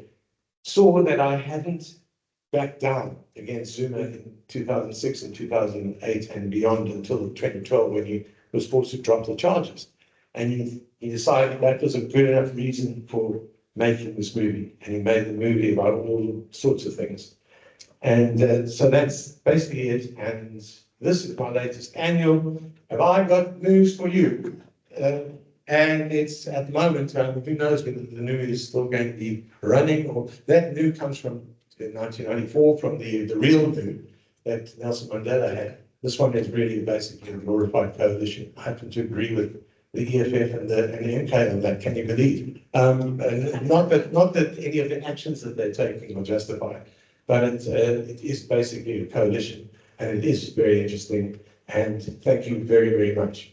Speaker 2: saw that I hadn't backed down against Zuma in 2006 and 2008 and beyond until 2012 when he was forced to drop the charges. And he decided that was a good enough reason for making this movie. And he made the movie about all sorts of things. And so that's basically it. And this is my latest annual. Have I got news for you? And it's at the moment, who knows whether the new is still going to be running, or that new comes from 1994, from the real new that Nelson Mandela had. This one is really basically a glorified coalition. I happen to agree with the EFF and the MK on that, can you believe? Not that any of the actions that they're taking are justified, but it is basically a coalition, and it is very interesting. And thank you very, very much.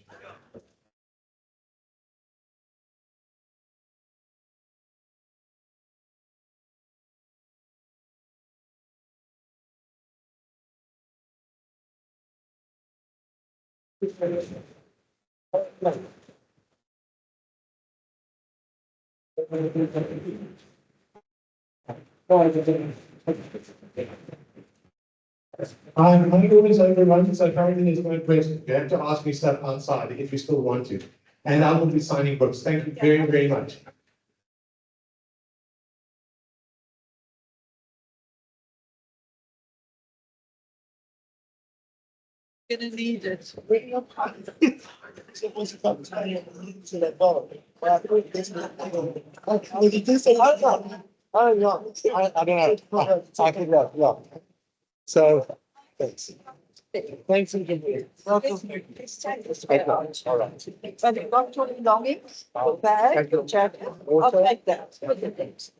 Speaker 2: I'm always overrun, so apparently there's no question. You have to ask me stuff outside if you still want to. And I will be signing books. Thank you very, very much.
Speaker 3: Gonna need it.
Speaker 2: Oh, yeah. I don't know. I think that, yeah. So, thanks. Thanks again.
Speaker 3: Welcome. All right. But you've got 20 longings, your bag, your jacket. I'll take that. Put the things.